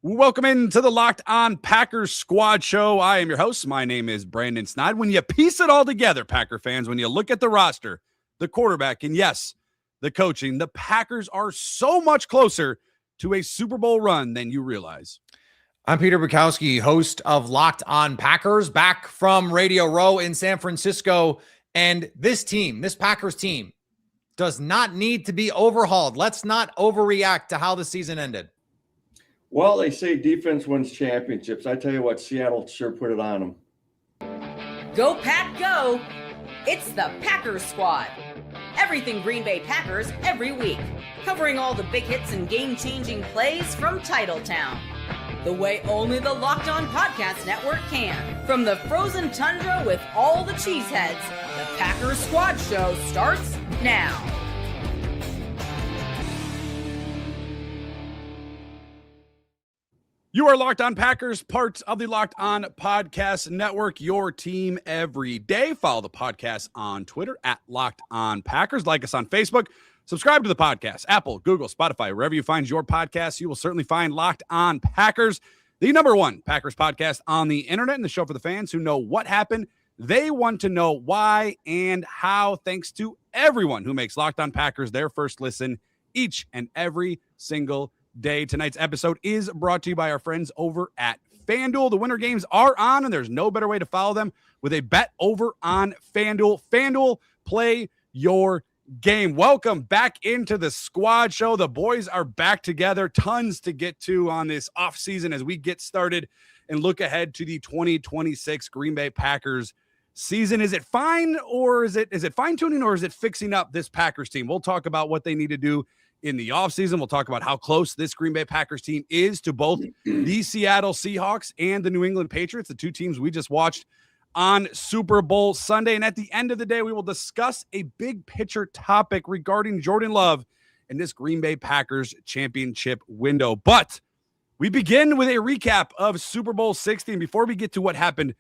Welcome into the Locked On Packers Squad Show. I am your host. My name is Brandon Sneide. When you piece it all together, Packer fans, when you look at the roster, the quarterback, and yes, the coaching, the Packers are so much closer to a Super Bowl run than you realize. I'm Peter Bukowski, host of Locked On Packers, back from Radio Row in San Francisco. And this Packers team, does not need to be overhauled. Let's not overreact to how the season ended. Well, they say defense wins championships. I tell you what, Seattle sure put it on them. Go Pack Go! It's the Packers Squad. Everything Green Bay Packers every week. Covering all the big hits and game-changing plays from Titletown. The way only the Locked On Podcast Network can. From the frozen tundra with all the cheeseheads, the Packers Squad Show starts now. You are Locked On Packers, part of the Locked On Podcast Network, your team every day. Follow the podcast on Twitter at Locked On Packers. Like us on Facebook. Subscribe to the podcast, Apple, Google, Spotify, wherever you find your podcasts. You will certainly find Locked On Packers, the number one Packers podcast on the internet, and the show for the fans who know what happened. They want to know why and how, thanks to everyone who makes Locked On Packers their first listen each and every single day. Tonight's episode is brought to you by our friends over at FanDuel. The winter games are on, and there's no better way to follow them with a bet over on FanDuel. FanDuel, play your game. Welcome back into the squad show. The boys are back together. Tons to get to on this offseason as we get started and look ahead to the 2026 Green Bay Packers season. Is it fine, or is it fine-tuning, or is it fixing up this Packers team? We'll talk about what they need to do in the offseason. We'll talk about how close this Green Bay Packers team is to both the Seattle Seahawks and the New England Patriots, the two teams we just watched on Super Bowl Sunday. And at the end of the day, we will discuss a big picture topic regarding Jordan Love and this Green Bay Packers championship window. But we begin with a recap of Super Bowl 60. And before we get to what happened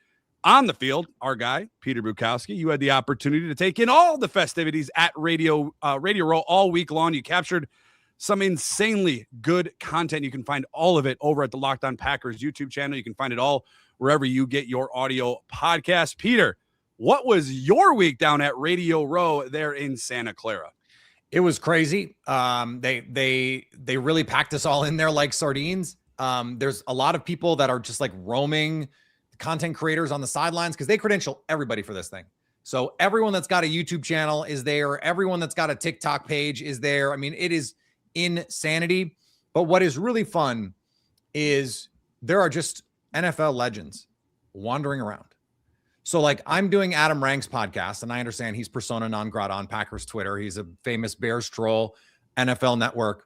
on the field, our guy, Peter Bukowski, you had the opportunity to take in all the festivities at Radio Row all week long. You captured some insanely good content. You can find all of it over at the Locked On Packers YouTube channel. You can find it all wherever you get your audio podcast. Peter, what was your week down at Radio Row there in Santa Clara? It was crazy. They really packed us all in there like sardines. There's a lot of people that are just like roaming content creators on the sidelines because they credential everybody for this thing. So everyone that's got a YouTube channel is there. Everyone that's got a TikTok page is there. I mean, it is insanity. But what is really fun is there are just NFL legends wandering around. So like I'm doing Adam Rank's podcast, and I understand he's persona non grata on Packers Twitter. He's a famous Bears troll, NFL Network.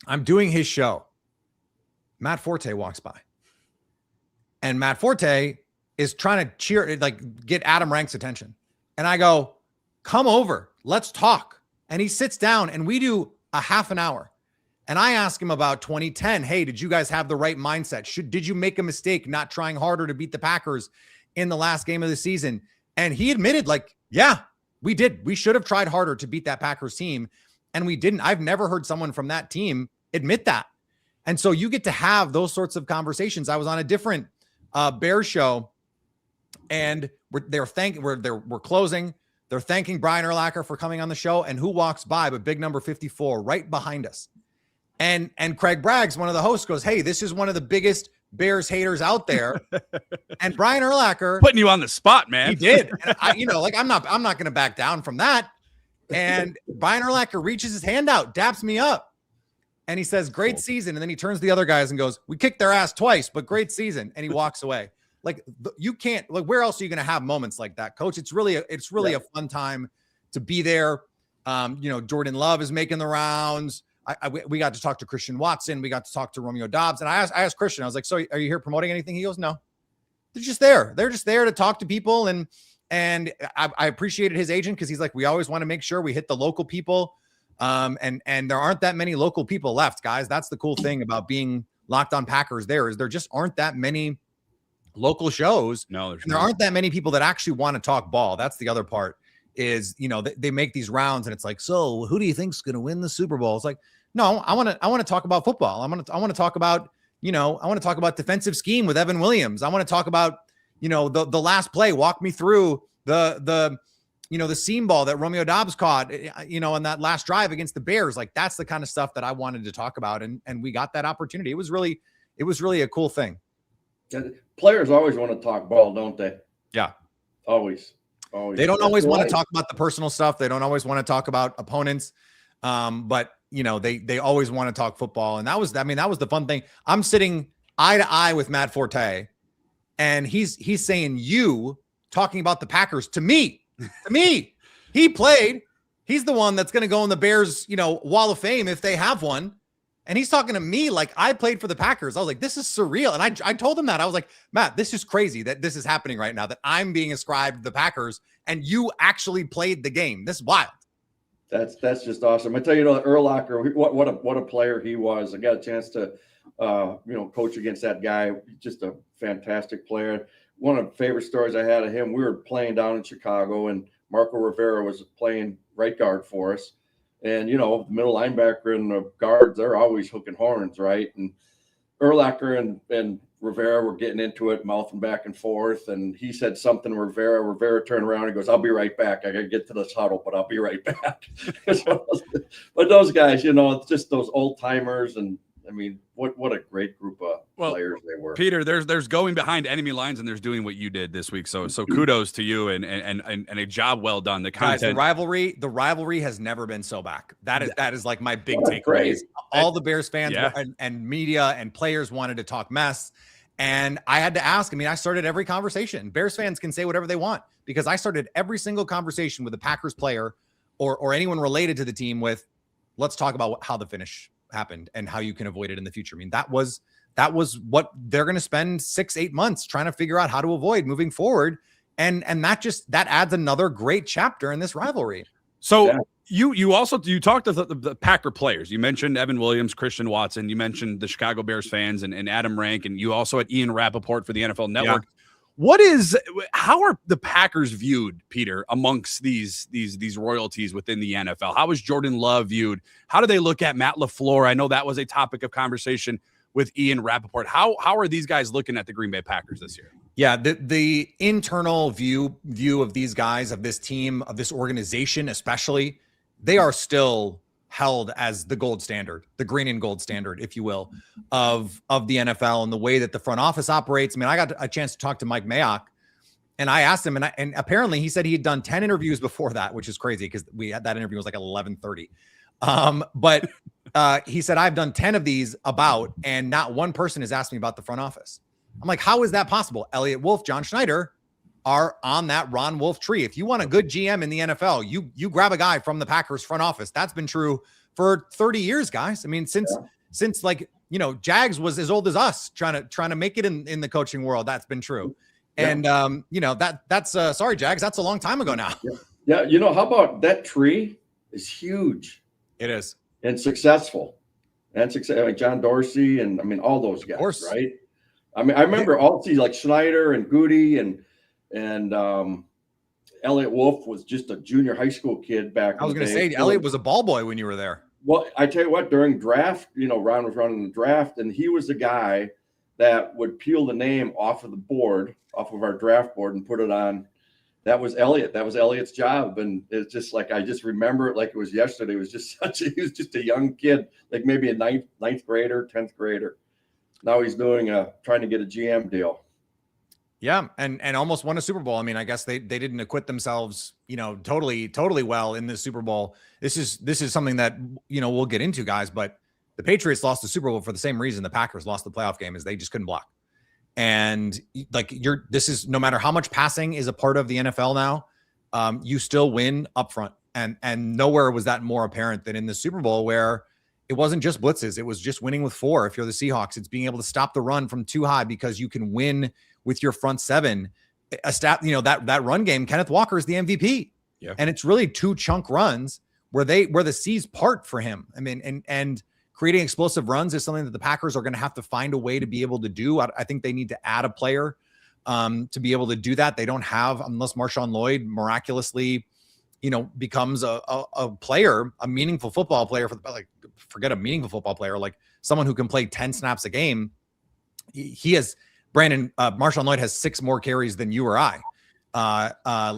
I'm doing his show. Matt Forte walks by. And Matt Forte is trying to get Adam Rank's attention. And I go, come over, let's talk. And he sits down and we do a half an hour. And I ask him about 2010. Hey, did you guys have the right mindset? Did you make a mistake not trying harder to beat the Packers in the last game of the season? And he admitted, yeah, we did. We should have tried harder to beat that Packers team. And we didn't. I've never heard someone from that team admit that. And so you get to have those sorts of conversations. I was on a different Bears show, and we're closing. They're thanking Brian Urlacher for coming on the show. And who walks by but big number 54 right behind us? And Craig Braggs, one of the hosts, goes, hey, this is one of the biggest Bears haters out there. And Brian Urlacher putting you on the spot, man. He did. And I'm not going to back down from that. And Brian Urlacher reaches his hand out, daps me up. And he says, great season. And then he turns to the other guys and goes, we kicked their ass twice, but great season. And he walks away. You can't, where else are you going to have moments like that, Coach? It's really a fun time to be there. Jordan Love is making the rounds. We got to talk to Christian Watson. We got to talk to Romeo Doubs. And I asked Christian, I was like, so are you here promoting anything? He goes, no. They're just there. They're just there to talk to people. And I appreciated his agent because he's like, we always want to make sure we hit the local people. And there aren't that many local people left, guys. That's the cool thing about being Locked On Packers there just aren't that many local shows. No, there aren't that many people that actually want to talk ball. That's the other part is, they make these rounds and it's like, so who do you think's going to win the Super Bowl? It's like, no, I want to talk about football. I want to talk about, I want to talk about defensive scheme with Evan Williams. I want to talk about, the last play. Walk me through the seam ball that Romeo Doubs caught, on that last drive against the Bears. Like, that's the kind of stuff that I wanted to talk about. And we got that opportunity. It was really a cool thing. Players always want to talk ball, don't they? Yeah. Always. They don't always want to talk about the personal stuff. They don't always want to talk about opponents. But they always want to talk football. And that was the fun thing. I'm sitting eye to eye with Matt Forte, and he's saying, you talking about the Packers to me, he played. He's the one that's going to go in the Bears, Wall of Fame if they have one. And he's talking to me like I played for the Packers. I was like, this is surreal. And I told him that. I was like, Matt, this is crazy that this is happening right now, that I'm being ascribed the Packers and you actually played the game. This is wild. That's just awesome. I tell you, Urlacher, what a player he was. I got a chance to, coach against that guy. Just a fantastic player. One of the favorite stories I had of him, we were playing down in Chicago, and Marco Rivera was playing right guard for us. And, the middle linebacker and the guards, they're always hooking horns, right? And Urlacher and Rivera were getting into it, mouthing back and forth. And he said something to Rivera. Rivera turned around and goes, I'll be right back. I got to get to this huddle, but I'll be right back. But those guys, it's just those old timers. And I mean, what a great group of players they were. Peter, there's going behind enemy lines, and there's doing what you did this week. So kudos to you and a job well done. The content, guys, the rivalry has never been so back. That is like my big takeaway. All the Bears fans and media and players wanted to talk mess. And I had to ask. I started every conversation. Bears fans can say whatever they want, because I started every single conversation with a Packers player or anyone related to the team with, let's talk about how the finish happened and how you can avoid it in the future. That was what they're going to spend 6-8 months trying to figure out how to avoid moving forward. And that adds another great chapter in this rivalry. So you talked to the Packer players. You mentioned Evan Williams, Christian Watson. You mentioned the Chicago Bears fans and Adam Rank, and you also had Ian Rappaport for the NFL Network. Yeah. How are the Packers viewed, Peter, amongst these royalties within the NFL? How is Jordan Love viewed? How do they look at Matt LaFleur? I know that was a topic of conversation with Ian Rappaport. How are these guys looking at the Green Bay Packers this year? Yeah, the internal view of these guys, of this team, of this organization especially, they are still held as the gold standard, the green and gold standard, if you will, of the NFL and the way that the front office operates. I got a chance to talk to Mike Mayock, and I asked him, and apparently he said he had done 10 interviews before that, which is crazy because that interview was like 11:30. But he said, I've done 10 of these and not one person has asked me about the front office. I'm like, how is that possible? Elliott Wolf, John Schneider are on that Ron Wolf tree. If you want a good GM in the NFL, you grab a guy from the Packers front office. That's been true for 30 years, guys. Since Jags was as old as us trying to make it in the coaching world. That's been true. Yeah. And that's sorry, Jags, that's a long time ago now. Yeah. How about that tree is huge. It is. And successful. And John Dorsey and all those guys, right? I remember all these like Schneider and Goody and Elliott Wolf was just a junior high school kid back. I was going to say Elliott was a ball boy when you were there. Well, I tell you what, during draft, Ron was running the draft, and he was the guy that would peel the name off of the board, off of our draft board, and put it on. That was Elliott. That was Elliott's job, and it's just like I just remember it like it was yesterday. It was just he was just a young kid, like maybe a ninth grader, 10th grader. Now he's doing trying to get a GM deal. Yeah, and almost won a Super Bowl. I guess they didn't acquit themselves, totally well in this Super Bowl. This is something that we'll get into, guys. But the Patriots lost the Super Bowl for the same reason the Packers lost the playoff game, is they just couldn't block. And this is, no matter how much passing is a part of the NFL now, you still win up front. And nowhere was that more apparent than in the Super Bowl, where it wasn't just blitzes. It was just winning with 4. If you're the Seahawks, it's being able to stop the run from too high because you can win with your front 7. That run game, Kenneth Walker is the MVP. Yeah. And it's really 2 chunk runs where the seas part for him. And creating explosive runs is something that the Packers are going to have to find a way to be able to do. I think they need to add a player to be able to do that. They don't have, unless Marshawn Lloyd miraculously, becomes a player, a meaningful football player forget a meaningful football player, like someone who can play 10 snaps a game. he has Marshawn Lloyd has 6 more carries than you or I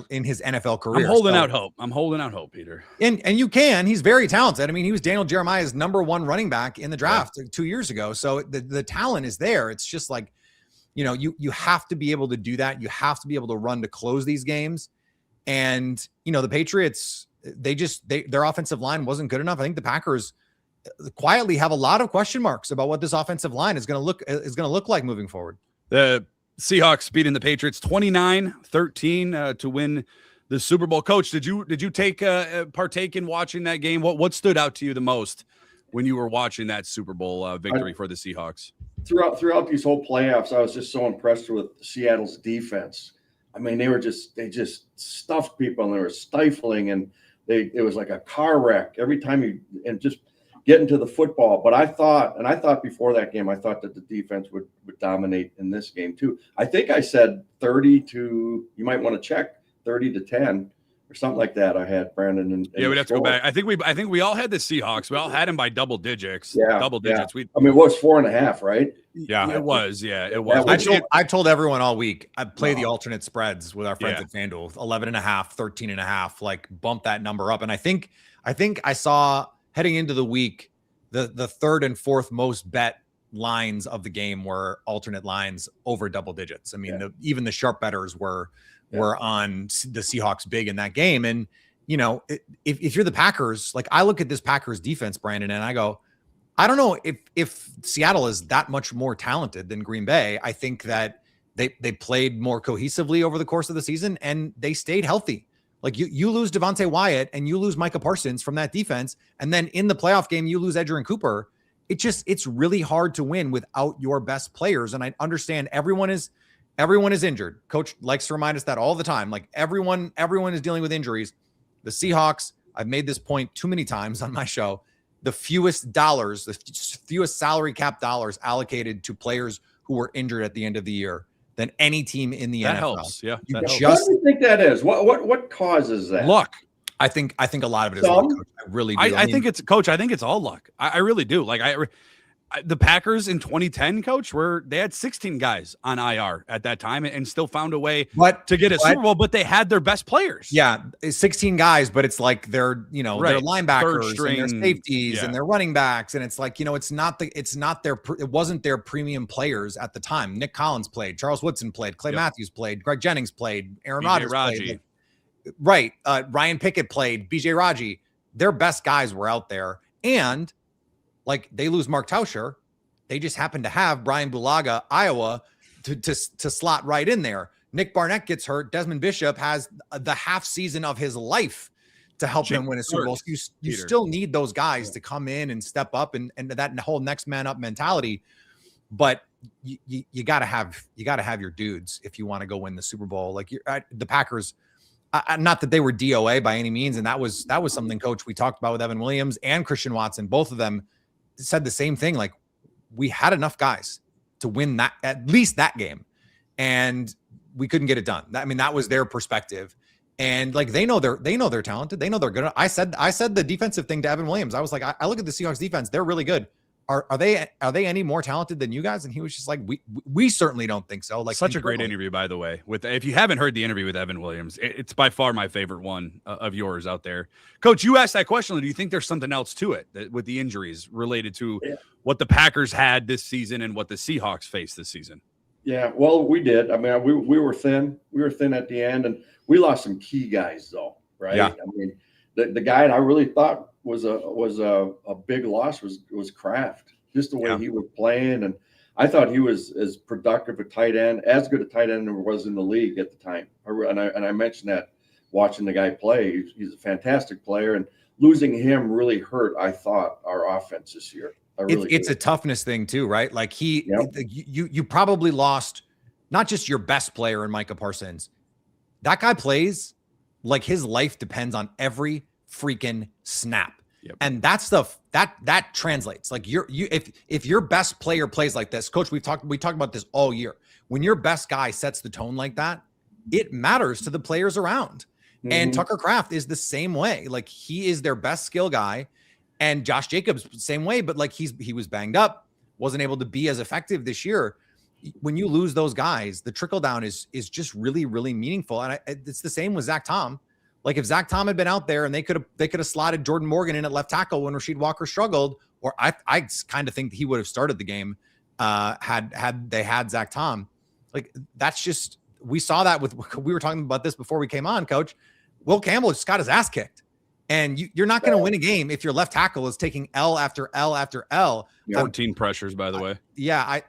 in his NFL career. I'm holding out hope, Peter. And he's very talented. I mean, he was Daniel Jeremiah's #1 running back in the draft 2 years ago. So the talent is there. It's just like, you have to be able to do that. You have to be able to run to close these games. And, the Patriots, their offensive line wasn't good enough. I think the Packers quietly have a lot of question marks about what this offensive line is going to look like moving forward. The Seahawks beating the Patriots 29-13 to win the Super Bowl. Coach, did you take partake in watching that game? What stood out to you the most when you were watching that Super Bowl victory for the Seahawks? Throughout these whole playoffs, I was just so impressed with Seattle's defense. I mean, they just stuffed people and they were stifling, and it was like a car wreck every time and just getting to the football. But I thought before that game, I thought that the defense would dominate in this game too. I think I said 30 to, you might want to check, 30-10 or something like that. I had Brandon we'd have to go back. I think we all had the Seahawks. We all had them by double digits. Double digits. Yeah. It was 4.5, right? Yeah, it was. Yeah, it was. I told everyone all week, I play the alternate spreads with our friends at FanDuel, 11.5, 13.5, like bump that number up. And I think I saw heading into the week, the third and fourth most bet lines of the game were alternate lines over double digits. I mean, even the sharp bettors were on the Seahawks big in that game. And, if you're the Packers, like I look at this Packers defense, Brandon, and I go, I don't know if Seattle is that much more talented than Green Bay. I think that they played more cohesively over the course of the season and they stayed healthy. Like you lose Devontae Wyatt and you lose Micah Parsons from that defense. And then in the playoff game, you lose Edgerrin Cooper. It's really hard to win without your best players. And I understand everyone is injured. Coach likes to remind us that all the time. Like everyone is dealing with injuries. The Seahawks, I've made this point too many times on my show, the fewest salary cap dollars allocated to players who were injured at the end of the year than any team in the NFL. Helps. Yeah. What do you think that is? What causes that? Luck. I think a lot of it is luck, Coach. I really do. I think it's Coach. I think it's all luck. I really do. Like the Packers in 2010, Coach, they had 16 guys on IR at that time and still found a way to get a Super Bowl, but they had their best players. Yeah, 16 guys, but it's like they're their linebackers and their safeties and their running backs, and it's like it wasn't their premium players at the time. Nick Collins played, Charles Woodson played, Clay Matthews played, Greg Jennings played, Aaron Rodgers played. Right, Ryan Pickett played, BJ Raji. Their best guys were out there, and like they lose Mark Tauscher, they just happen to have Brian Bulaga, Iowa, to slot right in there. Nick Barnett gets hurt. Desmond Bishop has the half season of his life to help them win a Super Bowl. So you still need those guys to come in and step up and that whole next man up mentality. But you gotta have your dudes if you want to go win the Super Bowl. Like the Packers. Not that they were DOA by any means, and that was something, Coach, we talked about with Evan Williams and Christian Watson. Both of them said the same thing. Like we had enough guys to win that, at least that game, and we couldn't get it done. I mean, that was their perspective, and like they know they're talented. They know they're good. I said the defensive thing to Evan Williams. I was like, I look at the Seahawks defense. They're really good. Are they any more talented than you guys? And he was just like, we certainly don't think so. Like such a great interview, by the way. If you haven't heard the interview with Evan Williams, it's by far my favorite one of yours out there. Coach, you asked that question. Do you think there's something else to it with the injuries related to what the Packers had this season and what the Seahawks faced this season? Yeah, well, we did. I mean, we were thin. We were thin at the end, and we lost some key guys, though, right? Yeah. I mean, the guy I really thought was a big loss was Kraft. Just the way he was playing, and I thought he was as productive a tight end, as good a tight end as was in the league at the time. And I mentioned that watching the guy play, he's a fantastic player, and losing him really hurt, I thought, our offense this year. It's a toughness thing too, right? Like you probably lost not just your best player in Micah Parsons. That guy plays like his life depends on every freaking snap. Yep. And that stuff that translates. Like if your best player plays like this, Coach, we talked about this all year. When your best guy sets the tone like that, it matters to the players around. Mm-hmm. And Tucker Kraft is the same way. Like he is their best skill guy, and Josh Jacobs same way. But like he was banged up, wasn't able to be as effective this year. when you lose those guys, the trickle down is just really, really meaningful. And it's the same with Zach Tom. Like if Zach Tom had been out there and they could have slotted Jordan Morgan in at left tackle when Rasheed Walker struggled, or I kind of think he would have started the game had they had Zach Tom. Like that's just, we saw that we were talking about this before we came on, Coach. Will Campbell just got his ass kicked. And you're not going to win a game if your left tackle is taking L after L after L. 14 pressures, by the way.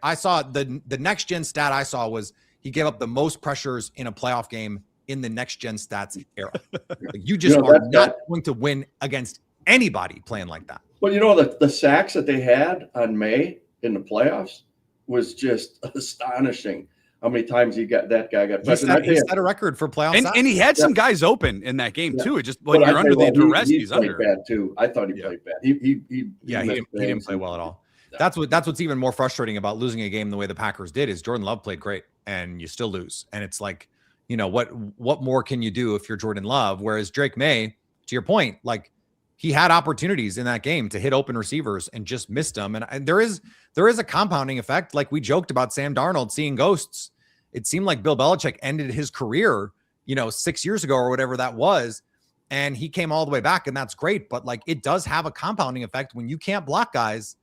I saw the next gen stat I saw was he gave up the most pressures in a playoff game in the next gen stats era. Like you just are not going to win against anybody playing like that. Well, the sacks that they had on May in the playoffs was just astonishing. How many times that guy got pressured? He set a record for playoffs. And he had some guys open in that game too. It just when you're under the duress, he's under. Bad too. I thought he played bad. He didn't play well at all. Yeah. That's what's even more frustrating about losing a game the way the Packers did is Jordan Love played great and you still lose. And it's like, what more can you do if you're Jordan Love? Whereas Drake May, to your point, like he had opportunities in that game to hit open receivers and just missed them. And there is a compounding effect. Like we joked about Sam Darnold seeing ghosts. It seemed like Bill Belichick ended his career, 6 years ago or whatever that was. And he came all the way back and that's great. But like, it does have a compounding effect when you can't block guys.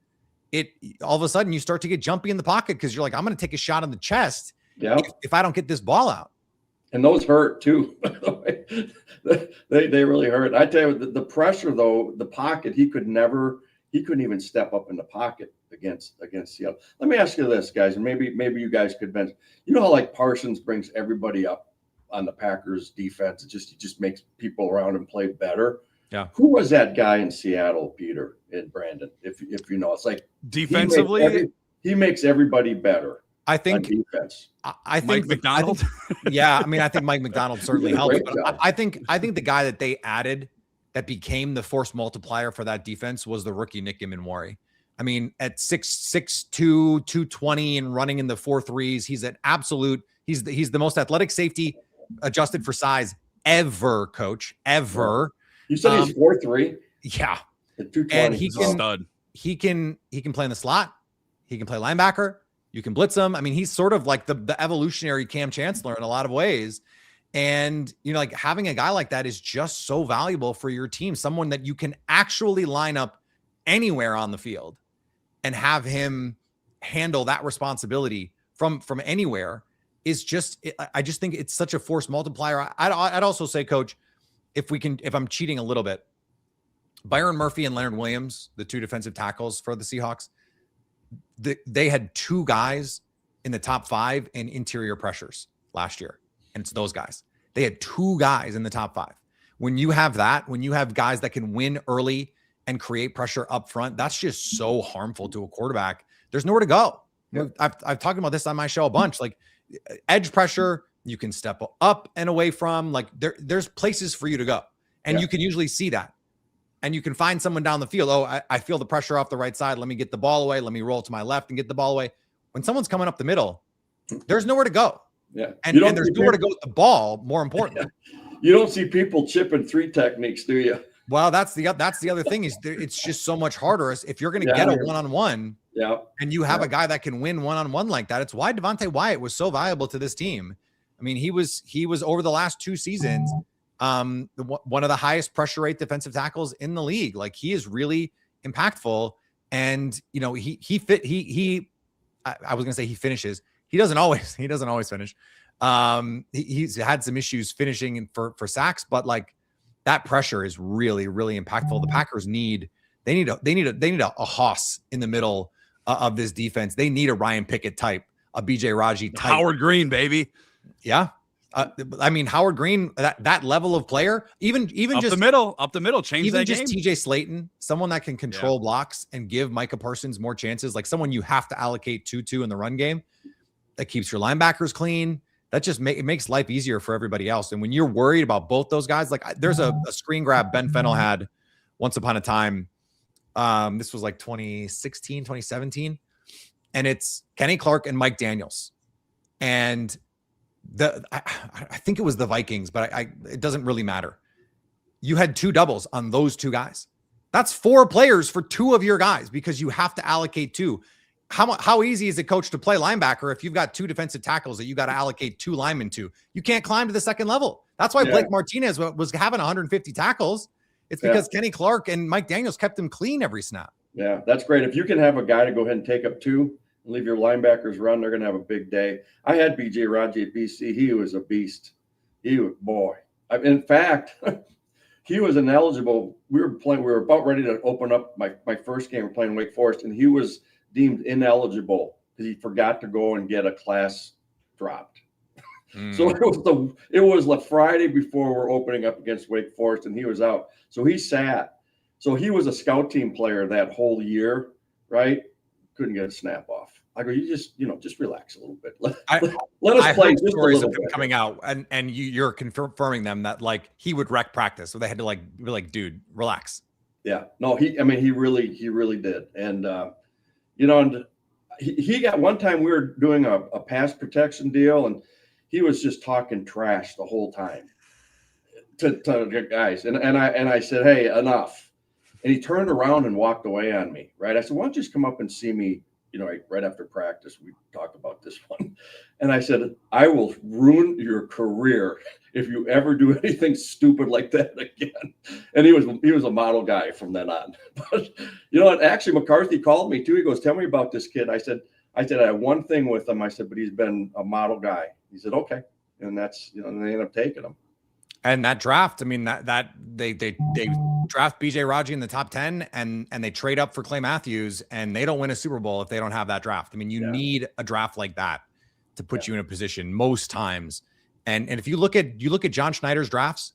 All of a sudden you start to get jumpy in the pocket because you're like, I'm going to take a shot in the chest if I don't get this ball out. And those hurt too. they really hurt. I tell you, the pressure though, the pocket, he couldn't even step up in the pocket against Seattle. Let me ask you this, guys, and maybe you guys could mention. How like Parsons brings everybody up on the Packers defense. It just makes people around him play better. Yeah. Who was that guy in Seattle, Peter and Brandon? If it's like defensively, he makes everybody better. I think defense. I think Mike McDonald. I think Mike McDonald certainly helped. But I think the guy that they added that became the force multiplier for that defense was the rookie Nick Immanwori. I mean, at 6'2", 220 and running in the 4.3s, he's an absolute. He's the most athletic safety adjusted for size ever, Coach, ever. You said he's 4'3". Yeah, at 220. And he can play in the slot. He can play linebacker. You can blitz him. I mean, he's sort of like the evolutionary Cam Chancellor in a lot of ways. And, like having a guy like that is just so valuable for your team. Someone that you can actually line up anywhere on the field and have him handle that responsibility from anywhere is I just think it's such a force multiplier. I'd also say, Coach, if I'm cheating a little bit, Byron Murphy and Leonard Williams, the two defensive tackles for the Seahawks, they had two guys in the top 5 in interior pressures last year. And it's those guys. They had two guys in the top 5. When you have that, when you have guys that can win early and create pressure up front, that's just so harmful to a quarterback. There's nowhere to go. I've talked about this on my show a bunch. Like edge pressure, you can step up and away from. Like there's places for you to go. And you can usually see that. And you can find someone down the field. Oh, I feel the pressure off the right side. Let me get the ball away. Let me roll to my left and get the ball away. When someone's coming up the middle, there's nowhere to go. Yeah. And there's nowhere to go with the ball, more importantly. You don't see people chipping 3 techniques, do you? Well, that's the other thing is it's just so much harder. If you're going to get a one-on-one and you have a guy that can win one-on-one like that, it's why Devontae Wyatt was so valuable to this team. I mean, he was over the last 2 seasons, one of the highest pressure rate defensive tackles in the league. Like he is really impactful. And, I was going to say he finishes. He doesn't always finish. He's had some issues finishing for sacks, but like that pressure is really, really impactful. The Packers need a Hoss in the middle of this defense. They need a Ryan Pickett type, a BJ Raji type. Howard Green, baby. Yeah. I mean, Howard Green, that level of player, even up just the middle, change even that just game. TJ Slayton, someone that can control blocks and give Micah Parsons more chances, like someone you have to allocate to in the run game that keeps your linebackers clean. That just it makes life easier for everybody else. And when you're worried about both those guys, like there's a screen grab Ben Fennell had once upon a time. This was like 2016, 2017. And it's Kenny Clark and Mike Daniels. And I think it was the Vikings, but it doesn't really matter. You had 2 doubles on those 2 guys. That's 4 players for 2 of your guys because you have to allocate 2. how easy is it, coach, to play linebacker if you've got 2 defensive tackles that you got to allocate 2 linemen to? You can't climb to the second level. That's why Blake Martinez was having 150 tackles. It's because Kenny Clark and Mike Daniels kept him clean every snap. Yeah, that's great. If you can have a guy to go ahead and take up 2 and leave your linebackers run, they're going to have a big day. I had B.J. Raji at BC. He was a beast. He was, boy. In fact, he was ineligible. We were about ready to open up my first game. We're playing Wake Forest, and he was deemed ineligible because he forgot to go and get a class dropped. So it was the Friday before we're opening up against Wake Forest, and he was out. So he sat. So he was a scout team player that whole year, right? Couldn't get a snap off. I go, you just relax a little bit. Let us play just a little bit. Coming out, and you're confirming them that like he would wreck practice, so they had to like be like, dude, relax. Yeah, no, he really did, and and he got one time we were doing a pass protection deal, and he was just talking trash the whole time to guys, and I said, hey, enough. And he turned around and walked away on me, right? I said, why don't you just come up and see me, right after practice. We talked about this one. And I said, I will ruin your career if you ever do anything stupid like that again. And he was a model guy from then on. But, and actually McCarthy called me too. He goes, tell me about this kid. I said, I have one thing with him. I said, but he's been a model guy. He said, okay. And that's, and they ended up taking him. And that draft, I mean, that they draft BJ Raji in the top 10 and they trade up for Clay Matthews, and they don't win a Super Bowl if they don't have that draft. I mean, you need a draft like that to put you in a position most times. And if you look at John Schneider's drafts,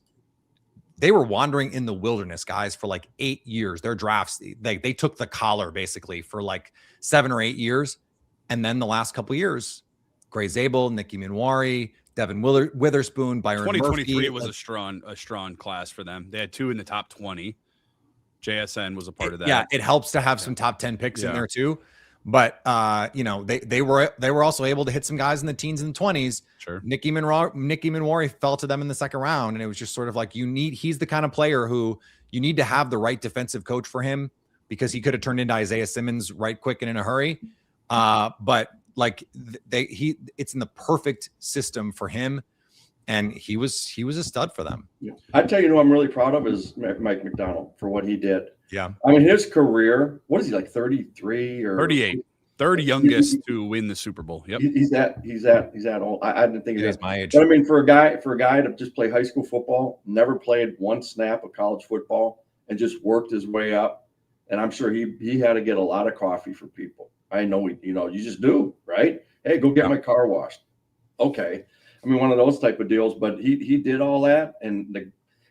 they were wandering in the wilderness, guys, for like 8 years. Their drafts, they took the collar basically for like 7 or 8 years. And then the last couple of years, Gray Zabel, Nicky Minwari, Devin Witherspoon, Byron 2023, Murphy. it was a strong class for them. They had 2 in the top 20. JSN was a part of that. Yeah, it helps to have some top 10 picks in there too. But they were also able to hit some guys in the teens and the 20s. Sure. Nicky Minwari fell to them in the second round, and it was just sort of like he's the kind of player who you need to have the right defensive coach for him, because he could have turned into Isaiah Simmons right quick and in a hurry. But like it's in the perfect system for him, and he was a stud for them. Yeah. I tell you, I'm really proud of is Mike McDonald for what he did. Yeah, I mean his career. What is he, like 33 or 38? Third youngest to win the Super Bowl. Yep, he's that old. I didn't think he's my age. But I mean, for a guy to just play high school football, never played one snap of college football, and just worked his way up, and I'm sure he had to get a lot of coffee for people. I know you just do, right? Hey, go get my car washed. Okay. I mean, one of those type of deals, but he did all that. And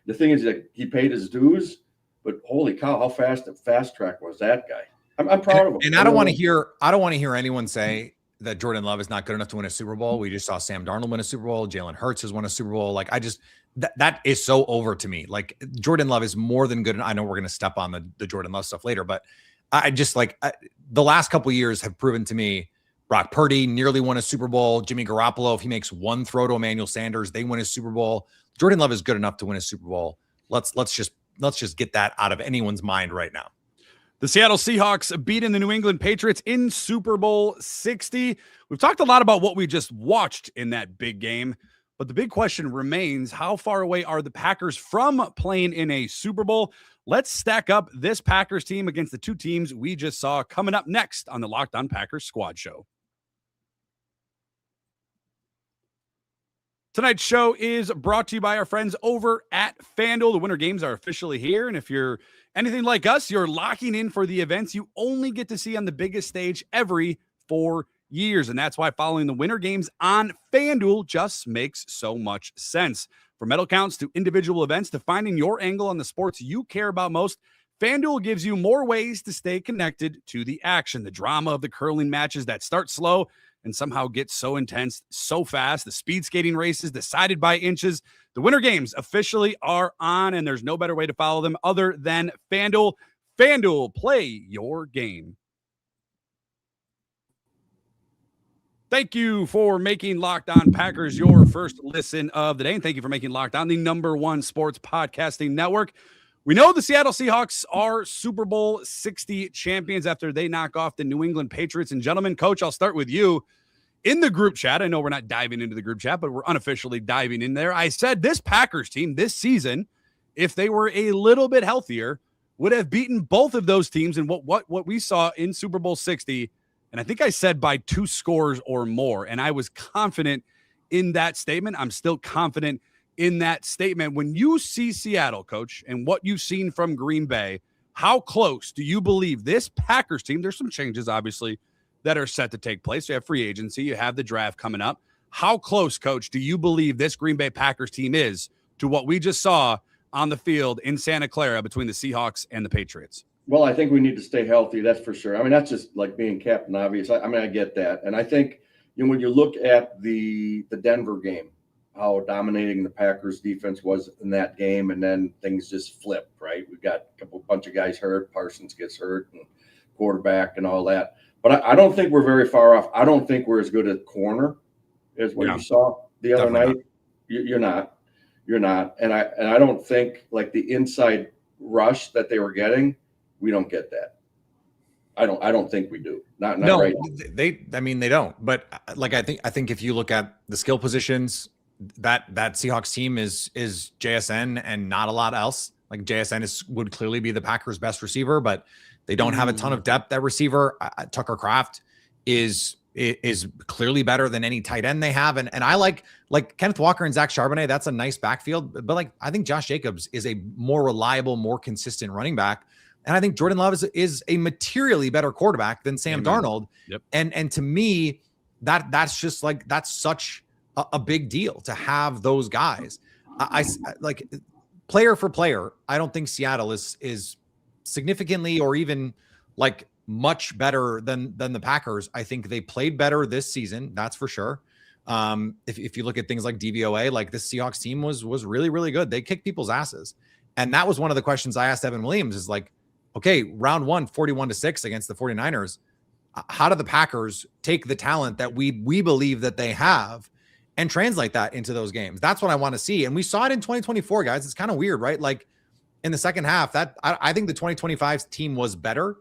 the thing is that he paid his dues, but holy cow, how fast track was that guy? I'm proud of him. And I don't want to hear anyone say that Jordan Love is not good enough to win a Super Bowl. We just saw Sam Darnold win a Super Bowl. Jalen Hurts has won a Super Bowl. Like that is so over to me. Like Jordan Love is more than good. I know we're going to step on the Jordan Love stuff later, but I just the last couple of years have proven to me. Brock Purdy nearly won a Super Bowl. Jimmy Garoppolo, if he makes one throw to Emmanuel Sanders, they win a Super Bowl. Jordan Love is good enough to win a Super Bowl. Let's just get that out of anyone's mind right now. The Seattle Seahawks beating the New England Patriots in Super Bowl 60. We've talked a lot about what we just watched in that big game, but the big question remains: how far away are the Packers from playing in a Super Bowl? Let's stack up this Packers team against the 2 teams we just saw, coming up next on the Locked On Packers Squad Show. Tonight's show is brought to you by our friends over at FanDuel. The Winter Games are officially here, and if you're anything like us, you're locking in for the events you only get to see on the biggest stage every 4 years, and that's why following the Winter Games on FanDuel just makes so much sense. From medal counts to individual events to finding your angle on the sports you care about most, FanDuel gives you more ways to stay connected to the action. The drama of the curling matches that start slow and somehow get so intense so fast. The speed skating races decided by inches. The Winter Games officially are on, and there's no better way to follow them other than FanDuel. FanDuel, play your game. Thank you for making Locked On Packers your first listen of the day. And thank you for making Locked On the #1 sports podcasting network. We know the Seattle Seahawks are Super Bowl 60 champions after they knock off the New England Patriots. And gentlemen, Coach, I'll start with you. In the group chat, I know we're not diving into the group chat, but we're unofficially diving in there. I said this Packers team this season, if they were a little bit healthier, would have beaten both of those teams in what we saw in Super Bowl 60. And I think I said by 2 scores or more. And I was confident in that statement. I'm still confident in that statement. When you see Seattle, Coach, and what you've seen from Green Bay, how close do you believe this Packers team, there's some changes, obviously, that are set to take place. You have free agency, you have the draft coming up. How close, Coach, do you believe this Green Bay Packers team is to what we just saw on the field in Santa Clara between the Seahawks and the Patriots? Well, I think we need to stay healthy. That's for sure. I mean, that's just like being Captain Obvious. I mean, I get that. And I think, when you look at the Denver game, how dominating the Packers defense was in that game, and then things just flipped, right? We've got a bunch of guys hurt. Parsons gets hurt, and quarterback and all that. But I don't think we're very far off. I don't think we're as good at corner as what you saw the other night. You're not. And I don't think like the inside rush that they were getting, we don't get that. I don't think we do. Not no, right. They don't. But like I think if you look at the skill positions, that Seahawks team is JSN and not a lot else. Like JSN would clearly be the Packers' best receiver, but they don't have a ton of depth at receiver. Tucker Kraft is clearly better than any tight end they have. And I like Kenneth Walker and Zach Charbonnet. That's a nice backfield, but like, I think Josh Jacobs is a more reliable, more consistent running back. And I think Jordan Love is a materially better quarterback than Sam Darnold. Yep. And to me, that's just like, that's such a big deal to have those guys. I like player for player. I don't think Seattle is significantly or even like much better than the Packers. I think they played better this season. That's for sure. If you look at things like DVOA, like this Seahawks team was really, really good. They kicked people's asses. And that was one of the questions I asked Evan Williams is like, okay, round 1, 41-6 against the 49ers. How do the Packers take the talent that we believe that they have and translate that into those games? That's what I want to see. And we saw it in 2024, guys. It's kind of weird, right? Like in the second half, that I think the 2025 team was better,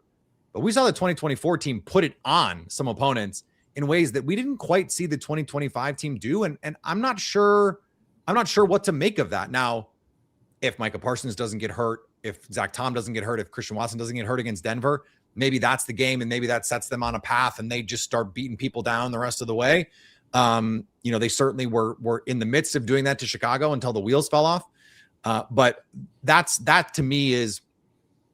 but we saw the 2024 team put it on some opponents in ways that we didn't quite see the 2025 team do. And I'm not sure what to make of that. Now, if Micah Parsons doesn't get hurt, if Zach Tom doesn't get hurt, if Christian Watson doesn't get hurt against Denver, maybe that's the game, and maybe that sets them on a path and they just start beating people down the rest of the way. They certainly were in the midst of doing that to Chicago until the wheels fell off. But that to me is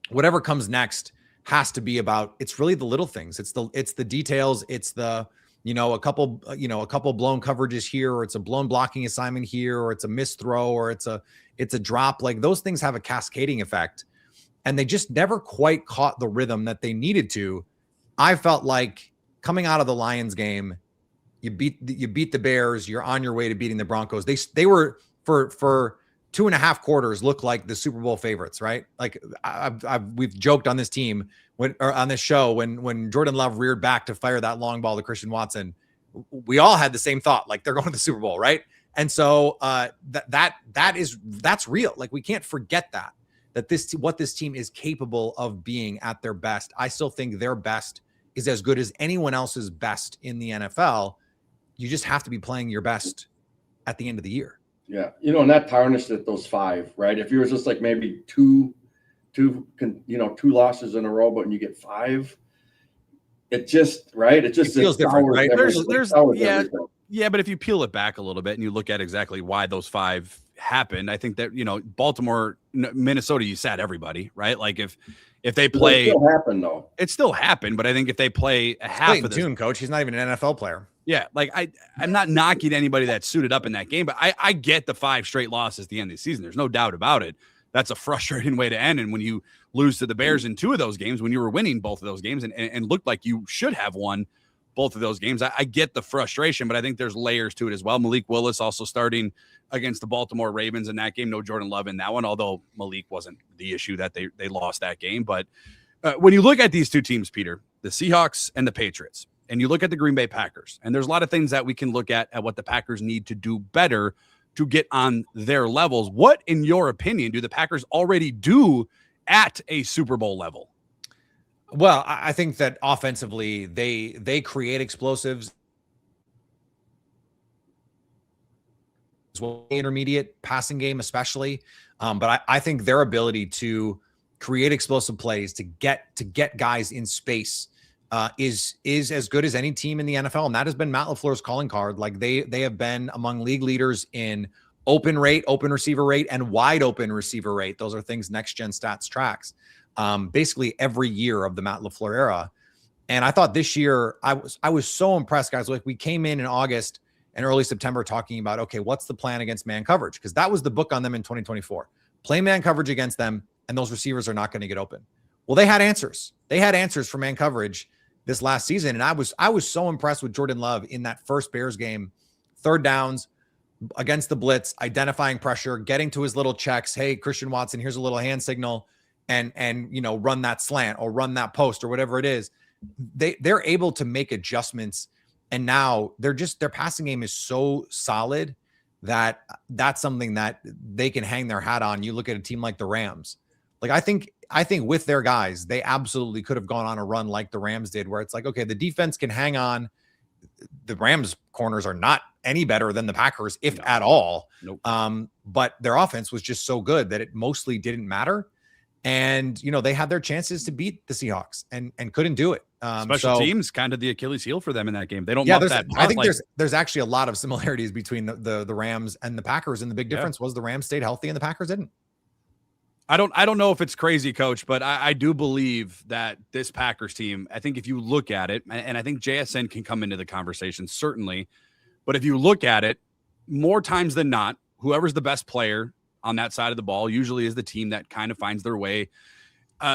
whatever comes next has to be about, it's really the little things. It's the details. It's the, a couple blown coverages here, or it's a blown blocking assignment here, or it's a missed throw, or it's a drop. Like those things have a cascading effect, and they just never quite caught the rhythm that they needed to. I felt like coming out of the Lions game, you beat the Bears, you're on your way to beating the Broncos. They were for 2.5 quarters look like the Super Bowl favorites, right? Like we've joked on this team on this show when Jordan Love reared back to fire that long ball to Christian Watson, we all had the same thought, like they're going to the Super Bowl, right? And so that's real. Like we can't forget that what this team is capable of being at their best. I still think their best is as good as anyone else's best in the NFL. You just have to be playing your best at the end of the year. Yeah. And that tarnished at those 5, right? If you were just like maybe two losses in a row, but when you get 5, it just, right. It just feels different, right? Yeah. But if you peel it back a little bit and you look at exactly why those 5 happened, I think that, Baltimore, Minnesota, you sat everybody, right? Like if they play, it still happened though. It still happened, but I think if they play a half of this, coach, he's not even an NFL player. Yeah, like I'm not knocking anybody that suited up in that game, but I get the 5 straight losses at the end of the season. There's no doubt about it. That's a frustrating way to end. And when you lose to the Bears in 2 of those games, when you were winning both of those games and looked like you should have won both of those games, I get the frustration, but I think there's layers to it as well. Malik Willis also starting against the Baltimore Ravens in that game. No Jordan Love in that one, although Malik wasn't the issue that they lost that game. But when you look at these 2 teams, Peter, the Seahawks and the Patriots, and you look at the Green Bay Packers, and there's a lot of things that we can look at what the Packers need to do better to get on their levels. What, in your opinion, do the Packers already do at a Super Bowl level? Well, I think that offensively, they create explosives. As well, intermediate passing game, especially. But I think their ability to create explosive plays to get guys in space is as good as any team in the NFL, and that has been Matt LaFleur's calling card. Like they have been among league leaders in open rate, open receiver rate, and wide open receiver rate. Those are things Next Gen Stats tracks. Basically every year of the Matt LaFleur era. And I thought this year I was so impressed, guys. Like we came in August and early September talking about, okay, what's the plan against man coverage? Because that was the book on them in 2024. Play man coverage against them, and those receivers are not going to get open. Well, they had answers. They had answers for man coverage this last season. And I was so impressed with Jordan Love in that first Bears game, third downs against the blitz, identifying pressure, getting to his little checks. Hey, Christian Watson, here's a little hand signal, and run that slant or run that post or whatever it is. They're able to make adjustments. And now their passing game is so solid that that's something that they can hang their hat on. You look at a team like the Rams. Like I think with their guys, they absolutely could have gone on a run like the Rams did, where it's like, okay, the defense can hang on. The Rams corners are not any better than the Packers, if at all. Nope. But their offense was just so good that it mostly didn't matter. And, they had their chances to beat the Seahawks and couldn't do it. Special teams, kind of the Achilles heel for them in that game. They don't. Yeah, I think there's actually a lot of similarities between the Rams and the Packers. And the big difference was the Rams stayed healthy and the Packers didn't. I don't know if it's crazy, Coach, but I do believe that this Packers team, I think if you look at it, and I think JSN can come into the conversation, certainly. But if you look at it, more times than not, whoever's the best player on that side of the ball usually is the team that kind of finds their way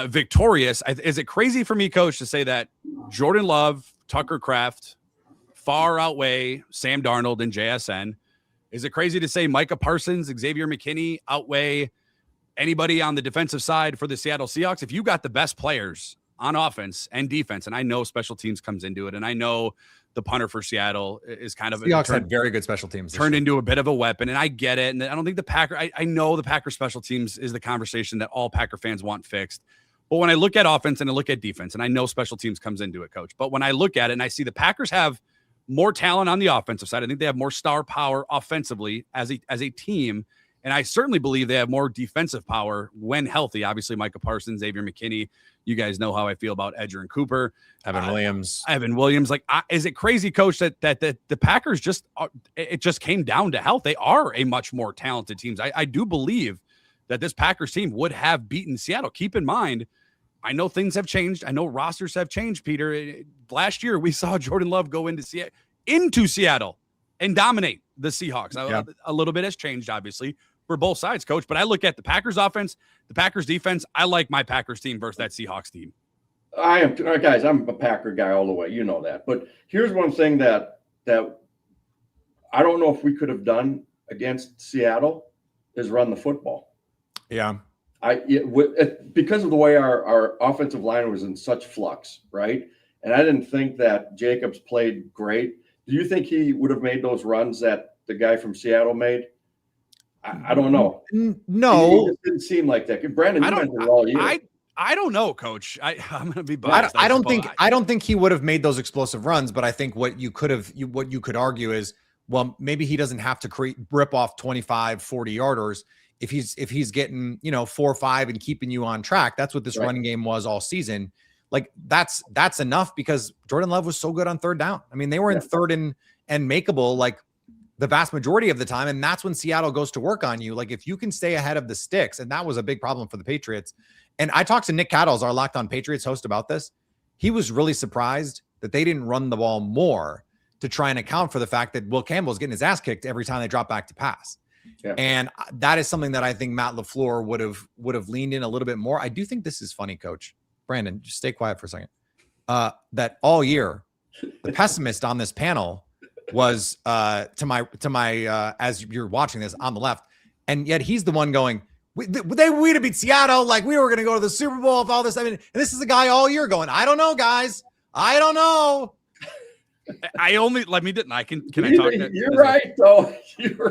victorious. Is it crazy for me, Coach, to say that Jordan Love, Tucker Kraft far outweigh Sam Darnold and JSN? Is it crazy to say Micah Parsons, Xavier McKinney outweigh anybody on the defensive side for the Seattle Seahawks? If you got the best players on offense and defense, and I know special teams comes into it, and I know the punter for Seattle is kind of Seahawks had very good special teams turned into a bit of a weapon, and I get it. And I don't think the Packer, I know the Packer special teams is the conversation that all Packer fans want fixed. But when I look at offense and I look at defense, and I know special teams comes into it, Coach, but when I look at it and I see the Packers have more talent on the offensive side, I think they have more star power offensively as a team. And I certainly believe they have more defensive power when healthy. Obviously, Micah Parsons, Xavier McKinney. You guys know how I feel about Edger and Cooper. Evan Williams. Like, is it crazy, Coach, that the Packers it just came down to health? They are a much more talented team. I do believe that this Packers team would have beaten Seattle. Keep in mind, I know things have changed. I know rosters have changed, Peter. Last year, we saw Jordan Love go into Seattle and dominate the Seahawks. Yeah. A little bit has changed, obviously, for both sides, Coach. But I look at the Packers offense, the Packers defense. I like my Packers team versus that Seahawks team. I am, guys. I'm a Packer guy all the way. You know that. But here's one thing that I don't know if we could have done against Seattle is run the football. Yeah. Because of the way our offensive line was in such flux, right? And I didn't think that Jacobs played great. Do you think he would have made those runs that the guy from Seattle made? I don't know. No, it didn't seem like that. Brandon, you mentioned it all year. I don't know, Coach. I'm going to be biased. I don't think he would have made those explosive runs, but I think what you could argue is, well, maybe he doesn't have to rip off 25, 40 yarders if he's getting 4 or 5 and keeping you on track. That's what this running game was all season. Like that's enough because Jordan Love was so good on third down. I mean, they were in third and makeable like the vast majority of the time. And that's when Seattle goes to work on you. Like if you can stay ahead of the sticks, and that was a big problem for the Patriots. And I talked to Nick Cattles, our Locked On Patriots host, about this. He was really surprised that they didn't run the ball more to try and account for the fact that Will Campbell's getting his ass kicked every time they drop back to pass. Yeah. And that is something that I think Matt LaFleur would have leaned in a little bit more. I do think this is funny, Coach. Brandon, just stay quiet for a second. That all year, the pessimist on this panel was to my as you're watching this on the left, and yet he's the one going, we'd have beat Seattle, like we were going to go to the Super Bowl if all this. I mean, and this is the guy all year going, I don't know, guys, I don't know. I only let me didn't. I can I talk? You're right, though.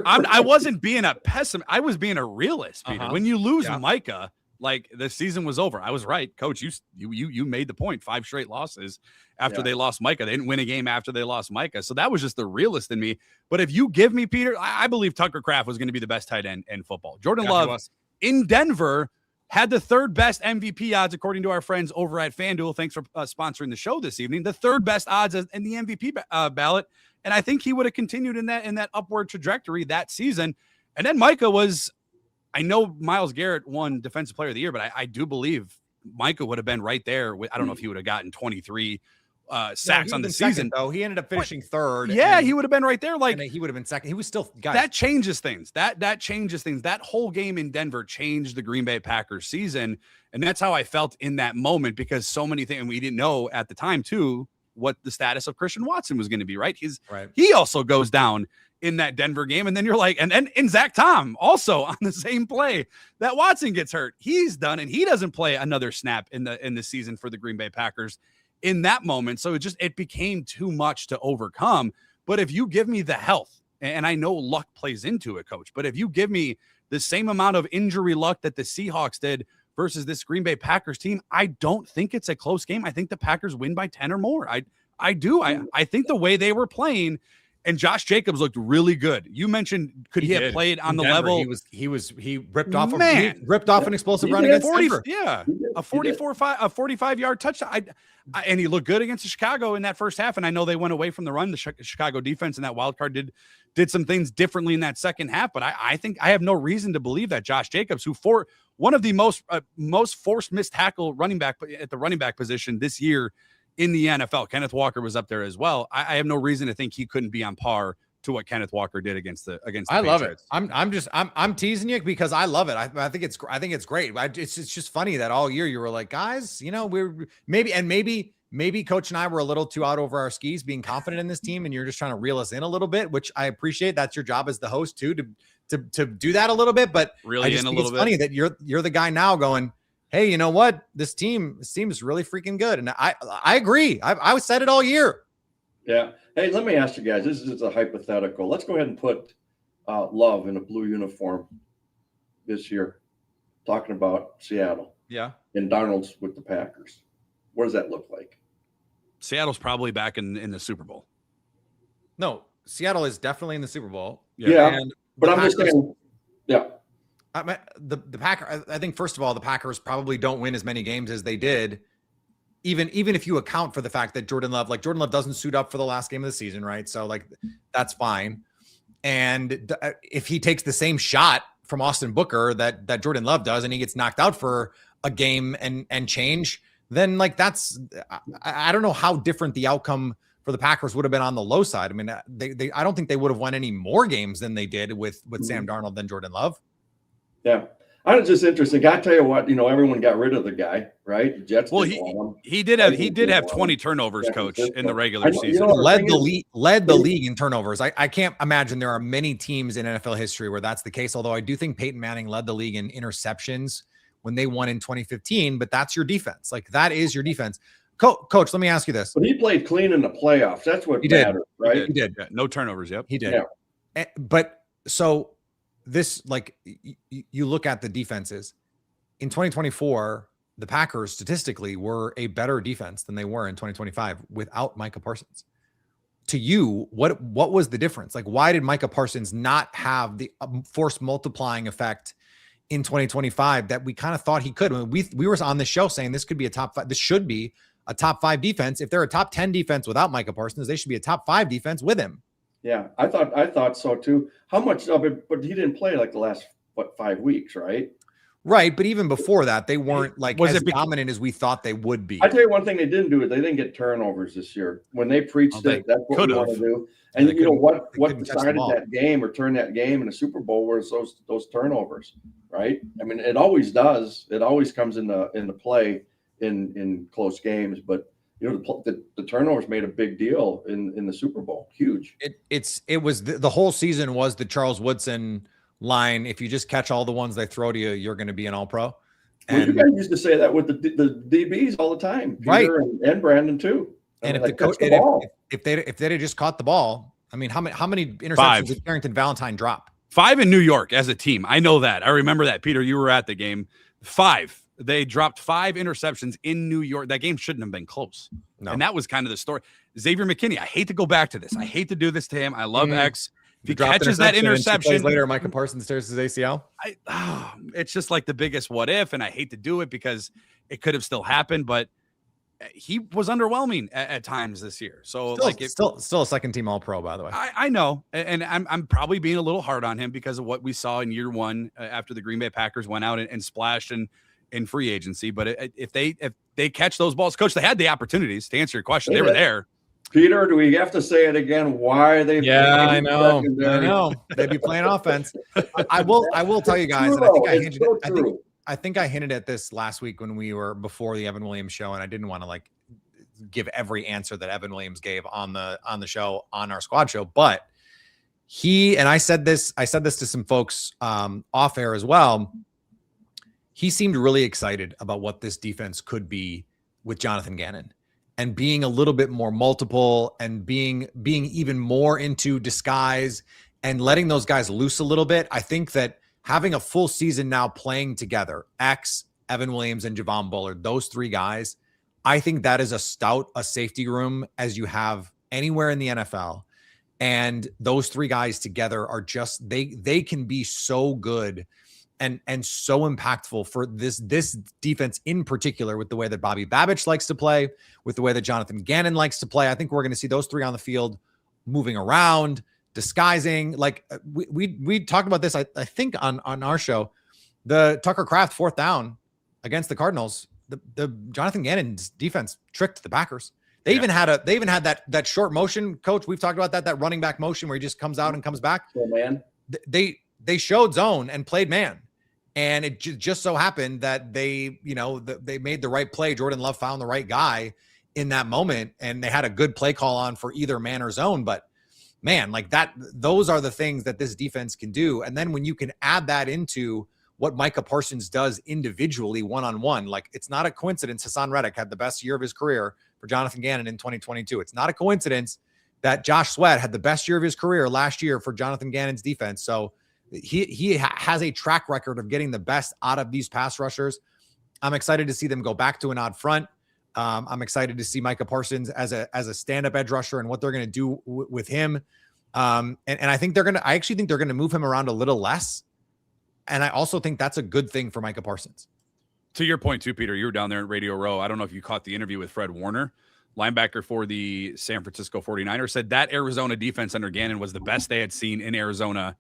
I wasn't being a pessimist. I was being a realist, Peter. When you lose Micah, like the season was over. I was right, Coach. You made the point. 5 straight losses after they lost Micah. They didn't win a game after they lost Micah. So that was just the realist in me. But if you give me Peter, I believe Tucker Kraft was going to be the best tight end in football. Jordan Love in Denver had the 3rd best MVP odds, according to our friends over at FanDuel. Thanks for sponsoring the show this evening. The 3rd best odds in the MVP ballot. And I think he would have continued in that upward trajectory that season. And then Micah was, I know Myles Garrett won Defensive Player of the Year, but I do believe Micah would have been right there. I don't know if he would have gotten 23 sacks on the season. Though he ended up finishing 3rd. Yeah, he would have been right there. Like he would have been second. He was still that changes things. That changes things. That whole game in Denver changed the Green Bay Packers season, and that's how I felt in that moment because so many things, and we didn't know at the time too what the status of Christian Watson was going to be. Right? He also goes down in that Denver game, and then you're like, and then in Zach Tom also on the same play that Watson gets hurt. He's done, and he doesn't play another snap in the season for the Green Bay Packers in that moment. So it became too much to overcome. But if you give me the health, and I know luck plays into it, Coach, but if you give me the same amount of injury luck that the Seahawks did versus this Green Bay Packers team, I don't think it's a close game. I think the Packers win by 10 or more. I do. I think the way they were playing, and Josh Jacobs looked really good. You mentioned, could he have played on the level? He ripped off an explosive run against Denver. Yeah, a 45-yard touchdown. And he looked good against Chicago in that first half. And I know they went away from the run. The Chicago defense and that wild card did some things differently in that second half. But I think I have no reason to believe that Josh Jacobs, who for one of the most forced missed tackle running back at the running back position this year in the NFL, Kenneth Walker was up there as well. I have no reason to think he couldn't be on par to what Kenneth Walker did against the I love it. I'm teasing you because I love it. I think it's great. It's just funny that all year you were like, guys, we're maybe Coach and I were a little too out over our skis being confident in this team, and you're just trying to reel us in a little bit, which I appreciate. That's your job as the host too, to do that a little bit. But really it's funny that you're the guy now going, hey, you know what? This team seems really freaking good. And I agree. I said it all year. Yeah. Hey, let me ask you guys, this is a hypothetical. Let's go ahead and put Love in a blue uniform this year, talking about Seattle. Yeah. And Darnold's with the Packers. What does that look like? Seattle's probably back in the Super Bowl. No, Seattle is definitely in the Super Bowl. Yeah. But I'm just saying, yeah. The Packers, I think, first of all, the Packers probably don't win as many games as they did. Even if you account for the fact that Jordan Love doesn't suit up for the last game of the season, right? So that's fine. And if he takes the same shot from Austin Booker that Jordan Love does, and he gets knocked out for a game and change, then that's I don't know how different the outcome for the Packers would have been on the low side. I mean, I don't think they would have won any more games than they did with Sam Darnold than Jordan Love. Yeah. I was just interesting. I tell you what, everyone got rid of the guy, right? The Jets. Well, he did have 20 turnovers, Coach, in the regular season. Led the league in turnovers. I can't imagine there are many teams in NFL history where that's the case. Although I do think Peyton Manning led the league in interceptions when they won in 2015. But that's your defense. That is your defense. Coach, let me ask you this. But he played clean in the playoffs. That's what mattered, right? He did. Yeah, no turnovers. Yep, he did. Yeah. But so. This, you look at the defenses in 2024, the Packers statistically were a better defense than they were in 2025 without Micah Parsons. To you, what was the difference? Why did Micah Parsons not have the force multiplying effect in 2025 that we kind of thought he could? We were on the show saying this could be a top 5. This should be a top 5 defense. If they're a top 10 defense without Micah Parsons, they should be a top 5 defense with him. Yeah, I thought so too. How much of it? But he didn't play the last 5 weeks, right? Right, but even before that, they weren't dominant as we thought they would be. I tell you one thing they didn't do: they didn't get turnovers this year. When they preached that's what we want to do. And you know what decided that game or turned that game in the Super Bowl was those turnovers, right? I mean, it always does. It always comes into play in close games, but. The turnovers made a big deal in the Super Bowl. Huge. It was the whole season was the Charles Woodson line. If you just catch all the ones they throw to you, you're going to be an All-Pro. Well, you guys used to say that with the DBs all the time, Peter, right? And Brandon too. And if they'd have just caught the ball, I mean, how many interceptions 5. did Carrington Valentine drop? 5 in New York as a team. I know that. I remember that. Peter, you were at the game. 5. They dropped 5 interceptions in New York. That game shouldn't have been close. No. And that was kind of the story. Xavier McKinney, I hate to go back to this. I hate to do this to him. I love X. If he catches that interception later, Micah Parsons tears his ACL. It's just like the biggest what if, and I hate to do it because it could have still happened, but he was underwhelming at times this year. So still a second team All-Pro, by the way. I know, and I'm probably being a little hard on him because of what we saw in year 1 after the Green Bay Packers went out and splashed in free agency. But if they catch those balls, coach, they had the opportunities to answer your question. They were there. Peter, do we have to say it again? Why are they? Yeah, I know. They'd be playing offense. I will tell you guys. And I think I hinted at this last week when we were before the Evan Williams show, and I didn't want to give every answer that Evan Williams gave on the show, on our squad show. But I said this to some folks off air as well. He seemed really excited about what this defense could be with Jonathan Gannon, and being a little bit more multiple, and being even more into disguise and letting those guys loose a little bit. I think that having a full season now playing together, X, Evan Williams, and Javon Bullard, those 3 guys, I think that is a safety room as you have anywhere in the NFL. And those 3 guys together are just, they can be so good and so impactful for this defense in particular, with the way that Bobby Babich likes to play, with the way that Jonathan Gannon likes to play. I think we're going to see those 3 on the field moving around, disguising. Like we talked about this, I think on our show, the Tucker Kraft 4th down against the Cardinals, the Jonathan Gannon's defense tricked the Packers. They even had that short motion, coach. We've talked about that running back motion where he just comes out and comes back. Oh, man. They showed zone and played man. And it just so happened that they made the right play. Jordan Love found the right guy in that moment, and they had a good play call on for either man or zone. But man, those are the things that this defense can do. And then when you can add that into what Micah Parsons does individually, one-on-one, it's not a coincidence Hassan Reddick had the best year of his career for Jonathan Gannon in 2022. It's not a coincidence that Josh Sweat had the best year of his career last year for Jonathan Gannon's defense. So he has a track record of getting the best out of these pass rushers. I'm excited to see them go back to an odd front. I'm excited to see Micah Parsons as a stand-up edge rusher and what they're going to do with him. And I actually think they're going to move him around a little less. And I also think that's a good thing for Micah Parsons. To your point too, Peter, you were down there at Radio Row. I don't know if you caught the interview with Fred Warner, linebacker for the San Francisco 49ers, said that Arizona defense under Gannon was the best they had seen in Arizona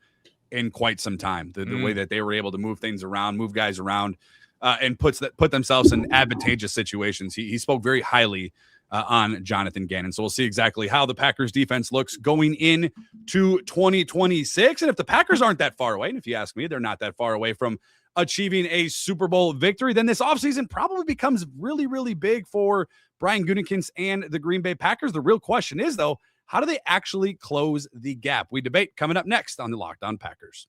in quite some time. The way that they were able to move things around, move guys around, and put themselves in advantageous situations. He spoke very highly on Jonathan Gannon. So we'll see exactly how the Packers defense looks going in to 2026. And if the Packers aren't that far away, and if you ask me, they're not that far away from achieving a Super Bowl victory, then this offseason probably becomes really, really big for Brian Gutekunst and the Green Bay Packers. The real question is, though, how do they actually close the gap? We debate coming up next on the Locked On Packers.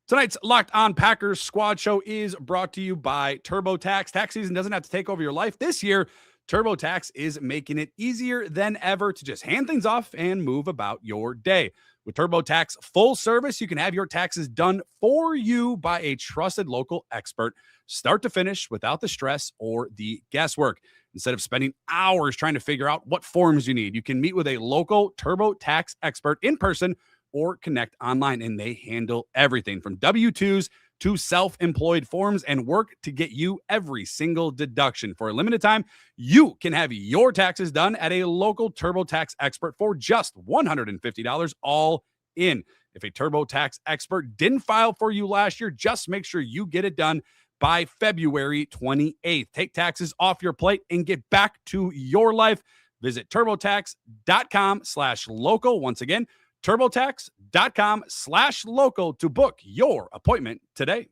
Tonight's Locked On Packers Squad Show is brought to you by TurboTax. Tax season doesn't have to take over your life. This year, TurboTax is making it easier than ever to just hand things off and move about your day. With TurboTax full service, you can have your taxes done for you by a trusted local expert, start to finish, without the stress or the guesswork. Instead of spending hours trying to figure out what forms you need, you can meet with a local TurboTax expert in person or connect online, and they handle everything from W-2s to self-employed forms and work to get you every single deduction. For a limited time, you can have your taxes done at a local TurboTax expert for just $150 all in. If a TurboTax expert didn't file for you last year, just make sure you get it done by February 28th. Take taxes off your plate and get back to your life. Visit TurboTax.com/local. Once again, TurboTax.com/local to book your appointment today.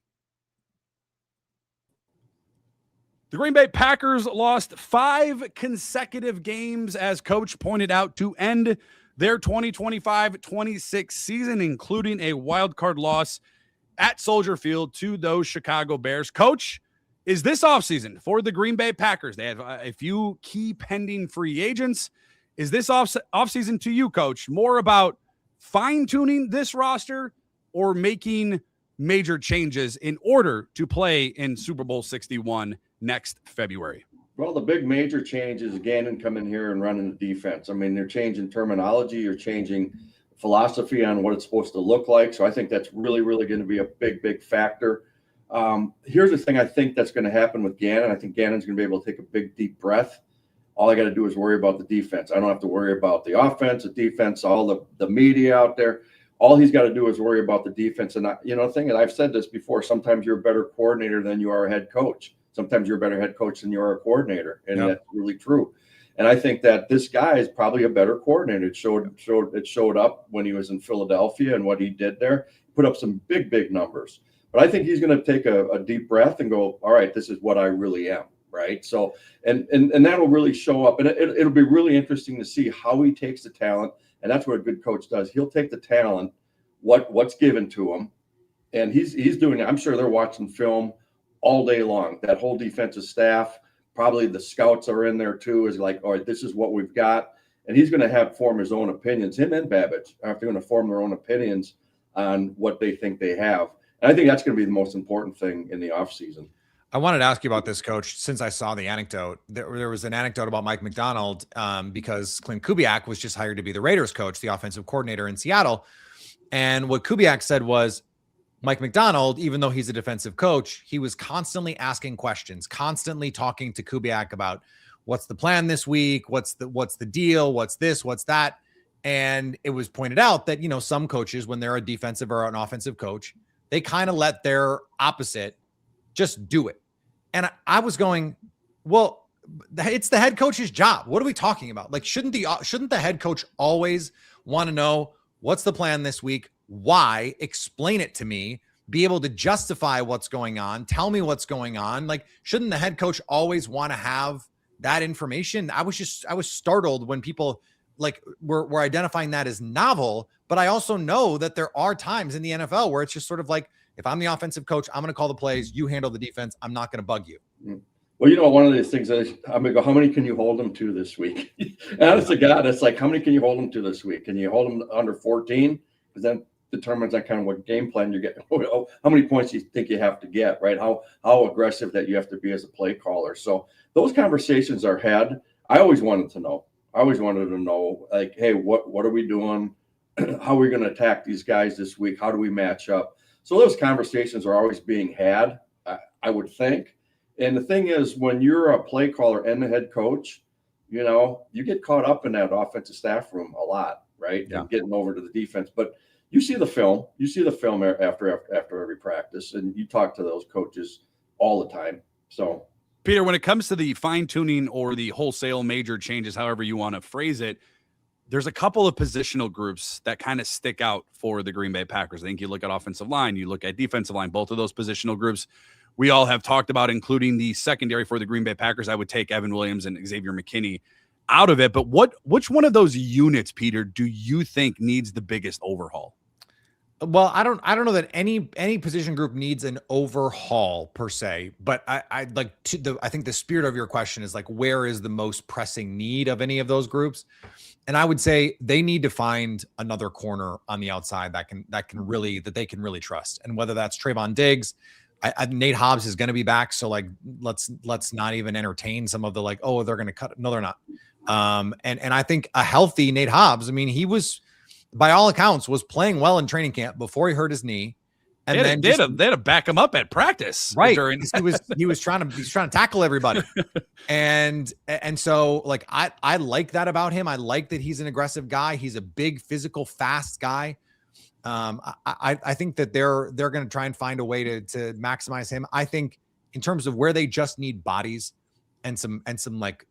The Green Bay Packers lost 5 consecutive games, as coach pointed out, to end their 2025-26 season, including a wild card loss at Soldier Field to those Chicago Bears. Coach, is this offseason for the Green Bay Packers. They have a few key pending free agents. Is this offseason to you, Coach, more about fine-tuning this roster or making major changes in order to play in Super Bowl 61 next February? Well, the big major change is Gannon coming here and running the defense. I mean, they're changing terminology. You're changing philosophy on what it's supposed to look like. So I think that's really, really going to be a big, big factor. Here's the thing I think that's going to happen with Gannon. I think Gannon's going to be able to take a big, deep breath. All I got to do is worry about the defense. I don't have to worry about the offense, the defense, all the media out there. All he's got to do is worry about the defense. And, the thing is, I've said this before, sometimes you're a better coordinator than you are a head coach. Sometimes you're a better head coach than you are a coordinator. And that's really true. And I think that this guy is probably a better coordinator. It showed up when he was in Philadelphia and what he did there. Put up some big, big numbers. But I think he's going to take a deep breath and go, all right, this is what I really am. Right. So, and that'll really show up, and it'll be really interesting to see how he takes the talent. And that's what a good coach does. He'll take the talent, what's given to him. And he's doing it. I'm sure they're watching film all day long. That whole defensive staff, probably the scouts are in there too, is like, all right, this is what we've got. And he's going to form his own opinions. Him and Babbage are going to form their own opinions on what they think they have. And I think that's going to be the most important thing in the offseason. I wanted to ask you about this, Coach, since I saw the anecdote. There was an anecdote about Mike McDonald because Clint Kubiak was just hired to be the Raiders coach, the offensive coordinator in Seattle. And what Kubiak said was Mike McDonald, even though he's a defensive coach, he was constantly asking questions, constantly talking to Kubiak about what's the plan this week, what's the deal, what's this, what's that. And it was pointed out that, some coaches, when they're a defensive or an offensive coach, they kind of let their opposite just do it. And I was going, well, it's the head coach's job. What are we talking about? Like, shouldn't the head coach always want to know what's the plan this week? Why? Explain it to me, be able to justify what's going on, tell me what's going on. Like, shouldn't the head coach always want to have that information? I was startled when people were identifying that as novel, but I also know that there are times in the NFL where it's just sort of like, if I'm the offensive coach, I'm going to call the plays. You handle the defense. I'm not going to bug you. Well, one of these things is I'm going to go, how many can you hold them to this week? And honest to God, it's like, how many can you hold them to this week? Can you hold them under 14? Because that determines that kind of what game plan you're getting. How many points do you think you have to get, right? How aggressive that you have to be as a play caller. So those conversations are had. I always wanted to know. Like, hey, what are we doing? How are we going to attack these guys this week? How do we match up? So those conversations are always being had, I would think. And the thing is, when you're a play caller and the head coach, you get caught up in that offensive staff room a lot, right? Yeah. And getting over to the defense. But you see the film. You see the film after every practice, and you talk to those coaches all the time. So, Peter, when it comes to the fine-tuning or the wholesale major changes, however you want to phrase it, there's a couple of positional groups that kind of stick out for the Green Bay Packers. I think you look at offensive line, you look at defensive line, both of those positional groups we all have talked about, including the secondary for the Green Bay Packers. I would take Evan Williams and Xavier McKinney out of it. But which one of those units, Peter, do you think needs the biggest overhaul? Well, I don't know that any position group needs an overhaul per se, but I think the spirit of your question is like, where is the most pressing need of any of those groups? And I would say they need to find another corner on the outside that they can really trust. And whether that's Trayvon Diggs, Nate Hobbs is going to be back. So like, let's not even entertain some of the like, oh, they're going to cut. No, they're not. And I think a healthy Nate Hobbs, I mean, he was, by all accounts, was playing well in training camp before he hurt his knee. And they had to back him up at practice. Right. He was trying to tackle everybody. and so like, I like that about him. I like that he's an aggressive guy. He's a big, physical, fast guy. I think that they're going to try and find a way to maximize him. I think in terms of where they just need bodies and some like,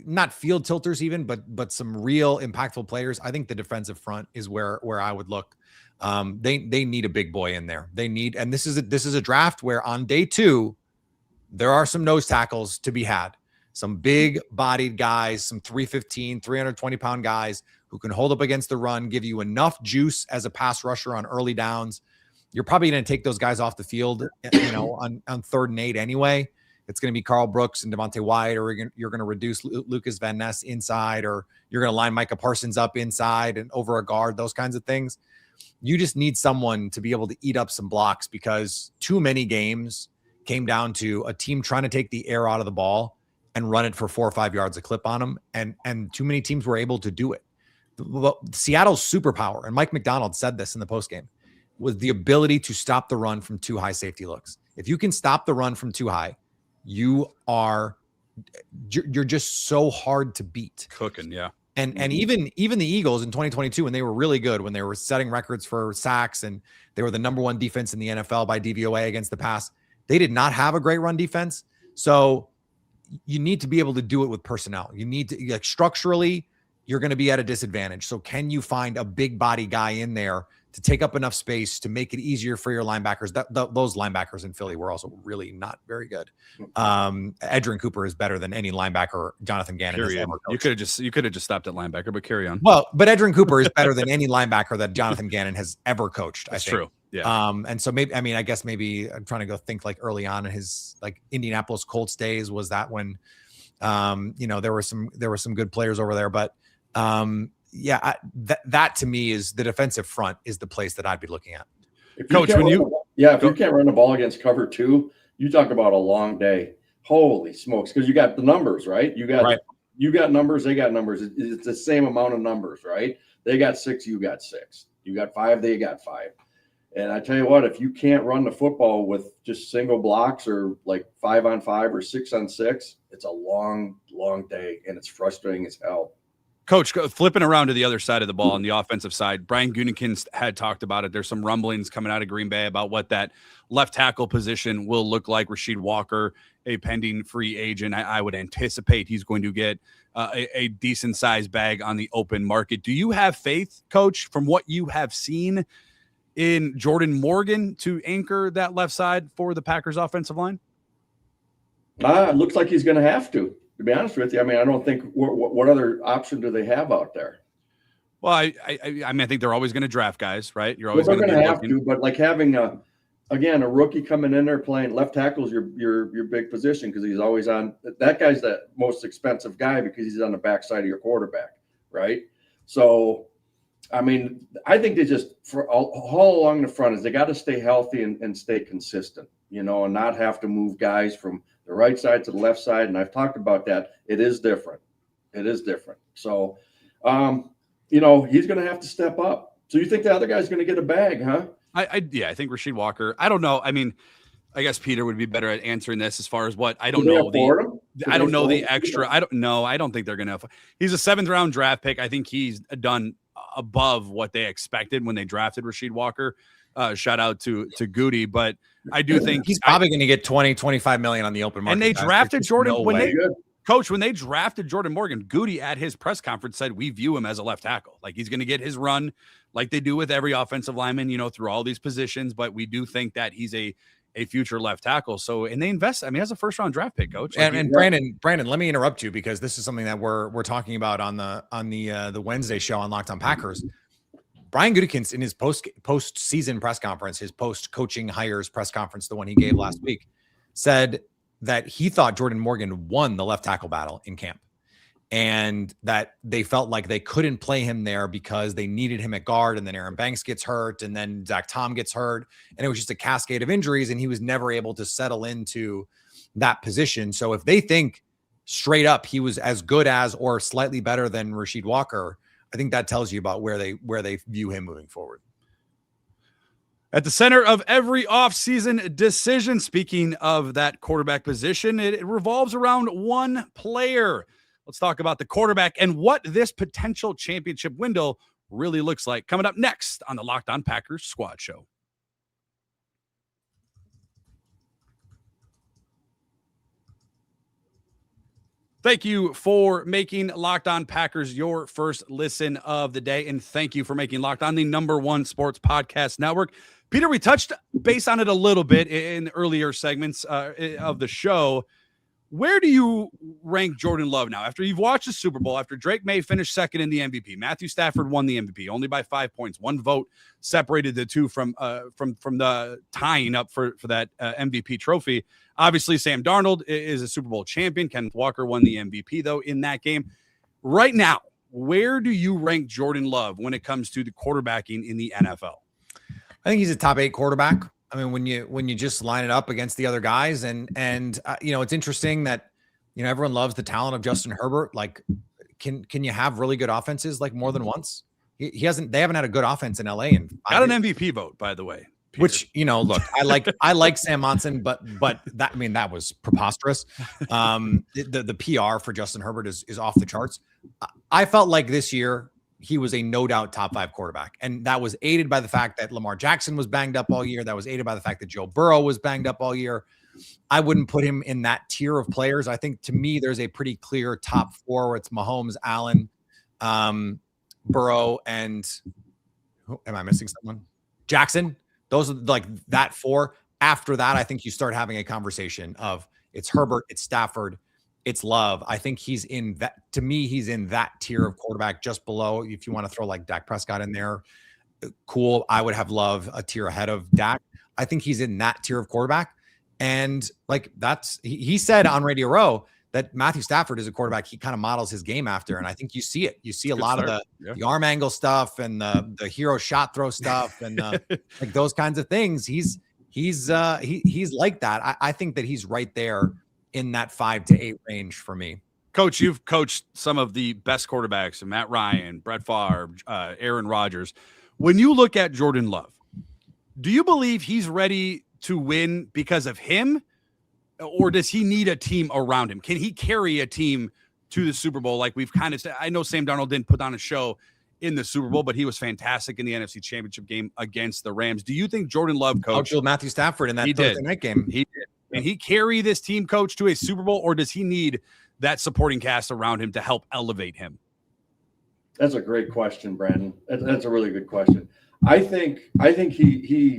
not field tilters even, but some real impactful players. I think the defensive front is where I would look. They need a big boy in there. And this is a draft where on day 2, there are some nose tackles to be had. Some big bodied guys, some 315, 320 pound guys who can hold up against the run, give you enough juice as a pass rusher on early downs. You're probably going to take those guys off the field, on 3rd and 8 anyway. It's going to be Carl Brooks and Devontae Wyatt, or you're going to reduce Lucas Van Ness inside, or you're going to line Micah Parsons up inside and over a guard, those kinds of things. You just need someone to be able to eat up some blocks, because too many games came down to a team trying to take the air out of the ball and run it for 4 or 5 yards a clip on them. And too many teams were able to do it. Seattle's superpower, and Mike McDonald said this in the postgame, was the ability to stop the run from too high safety looks. If you can stop the run from too high, you're just so hard to beat. Cooking, yeah. And even the Eagles in 2022, when they were really good, when they were setting records for sacks and they were the number 1 defense in the NFL by DVOA against the pass, they did not have a great run defense. So you need to be able to do it with personnel. You need to, like, structurally, you're going to be at a disadvantage. So can you find a big body guy in there to take up enough space to make it easier for your linebackers? Those linebackers in Philly were also really not very good. Edgerrin Cooper is better than any linebacker Jonathan Gannon has ever coached. You could have just stopped at linebacker, but carry on. Well, but Edgerrin Cooper is better than any linebacker that Jonathan Gannon has ever coached. That's I think. True. Yeah. And so maybe I'm trying to go think, like, early on in his, like, Indianapolis Colts days, was that when there were some good players over there, but that to me is the defensive front is the place that I'd be looking at. Coach, if you can't run the ball against cover 2, you talk about a long day. Holy smokes. Because you got the numbers, right? You got numbers, they got numbers. It's the same amount of numbers, right? They got 6, you got 6. You got 5, they got 5. And I tell you what, if you can't run the football with just single blocks, or like 5-on-5 or 6-on-6, it's a long, long day, and it's frustrating as hell. Coach, flipping around to the other side of the ball on the offensive side, Brian Gutekunst had talked about it. There's some rumblings coming out of Green Bay about what that left tackle position will look like. Rasheed Walker, a pending free agent. I would anticipate he's going to get a decent sized bag on the open market. Do you have faith, Coach, from what you have seen in Jordan Morgan to anchor that left side for the Packers offensive line? It looks like he's going to have to be honest with you. I mean, I don't think what other option do they have out there? Well, I think they're always going to draft guys, right? You're always going to have to, but like having a rookie coming in there playing left tackle is your big position, because he's always on. That guy's the most expensive guy because he's on the backside of your quarterback, right? So, I mean, I think they just, for all along the front, is they got to stay healthy and stay consistent, and not have to move guys from the right side to the left side. And I've talked about that. It is different. So, he's going to have to step up. So you think the other guy's going to get a bag, huh? I think Rasheed Walker. I don't know. I mean, I guess Peter would be better at answering this as far as what I don't know. I don't know the extra. I don't know. I don't think they're going to. He's a 7th round draft pick. I think he's done above what they expected when they drafted Rasheed Walker. Shout out to Goody, but I do think he's probably going to get 20-25 million on the open market. And they drafted Jordan when they drafted Jordan Morgan. Goody at his press conference said, we view him as a left tackle. Like, he's going to get his run like they do with every offensive lineman, through all these positions. But we do think that he's a future left tackle. So, and they invest. I mean, as a 1st round draft pick, Coach. And Brandon, let me interrupt you, because this is something that we're talking about on the Wednesday show on Locked On Packers. Brian Gutekunst, in his post-season press conference, his post-coaching hires press conference, the one he gave last week, said that he thought Jordan Morgan won the left tackle battle in camp, and that they felt like they couldn't play him there because they needed him at guard, and then Aaron Banks gets hurt, and then Zach Tom gets hurt, and it was just a cascade of injuries, and he was never able to settle into that position. So if they think straight up he was as good as or slightly better than Rasheed Walker, I think that tells you about where they view him moving forward. At the center of every offseason decision, speaking of that quarterback position, it revolves around one player. Let's talk about the quarterback and what this potential championship window really looks like. Coming up next on the Locked On Packers Squad Show. Thank you for making Locked On Packers your first listen of the day. And thank you for making Locked On the #1 sports podcast network. Peter, we touched base on it a little bit in earlier segments of the show. Where do you rank Jordan Love now? After you've watched the Super Bowl, after Drake May finished second in the MVP, Matthew Stafford won the MVP only by 5 points. One vote separated the two from the tying up for that MVP trophy. Obviously, Sam Darnold is a Super Bowl champion. Kenneth Walker won the MVP, though, in that game. Right now, where do you rank Jordan Love when it comes to the quarterbacking in the NFL? I think he's a top 8 quarterback. I mean, when you just line it up against the other guys, and it's interesting that everyone loves the talent of Justin Herbert. Like, can you have really good offenses like more than once? They haven't had a good offense in LA and got an MVP vote, by the way. Peter. Which look, I like Sam Monson, but that was preposterous. The PR for Justin Herbert is off the charts. I felt like this year he was a no doubt top 5 quarterback. And that was aided by the fact that Lamar Jackson was banged up all year. That was aided by the fact that Joe Burrow was banged up all year. I wouldn't put him in that tier of players. I think to me, there's a pretty clear top 4 where it's Mahomes, Allen, Burrow, and am I missing someone? Jackson. Those are like that 4. After that, I think you start having a conversation of it's Herbert, it's Stafford, it's Love. I think he's in that. To me, he's in that tier of quarterback just below. If you want to throw like Dak Prescott in there, cool. I would have Love a tier ahead of Dak. I think he's in that tier of quarterback. And like he said on Radio Row that Matthew Stafford is a quarterback he kind of models his game after. And I think you see it. You see a lot of the arm angle stuff and the hero shot throw stuff and like those kinds of things. He's like that. I think that he's right there in that 5 to 8 range for me. Coach, you've coached some of the best quarterbacks, Matt Ryan, Brett Favre, Aaron Rodgers. When you look at Jordan Love, do you believe he's ready to win because of him, or does he need a team around him? Can he carry a team to the Super Bowl like we've kind of said? I know Sam Darnold didn't put on a show in the Super Bowl, but he was fantastic in the NFC Championship game against the Rams. Do you think Jordan Love, Coach, outdrilled Matthew Stafford in that Thursday night game? He did. Can he carry this team, Coach, to a Super Bowl, or does he need that supporting cast around him to help elevate him? That's a great question, Brandon. That's a really good question. I think he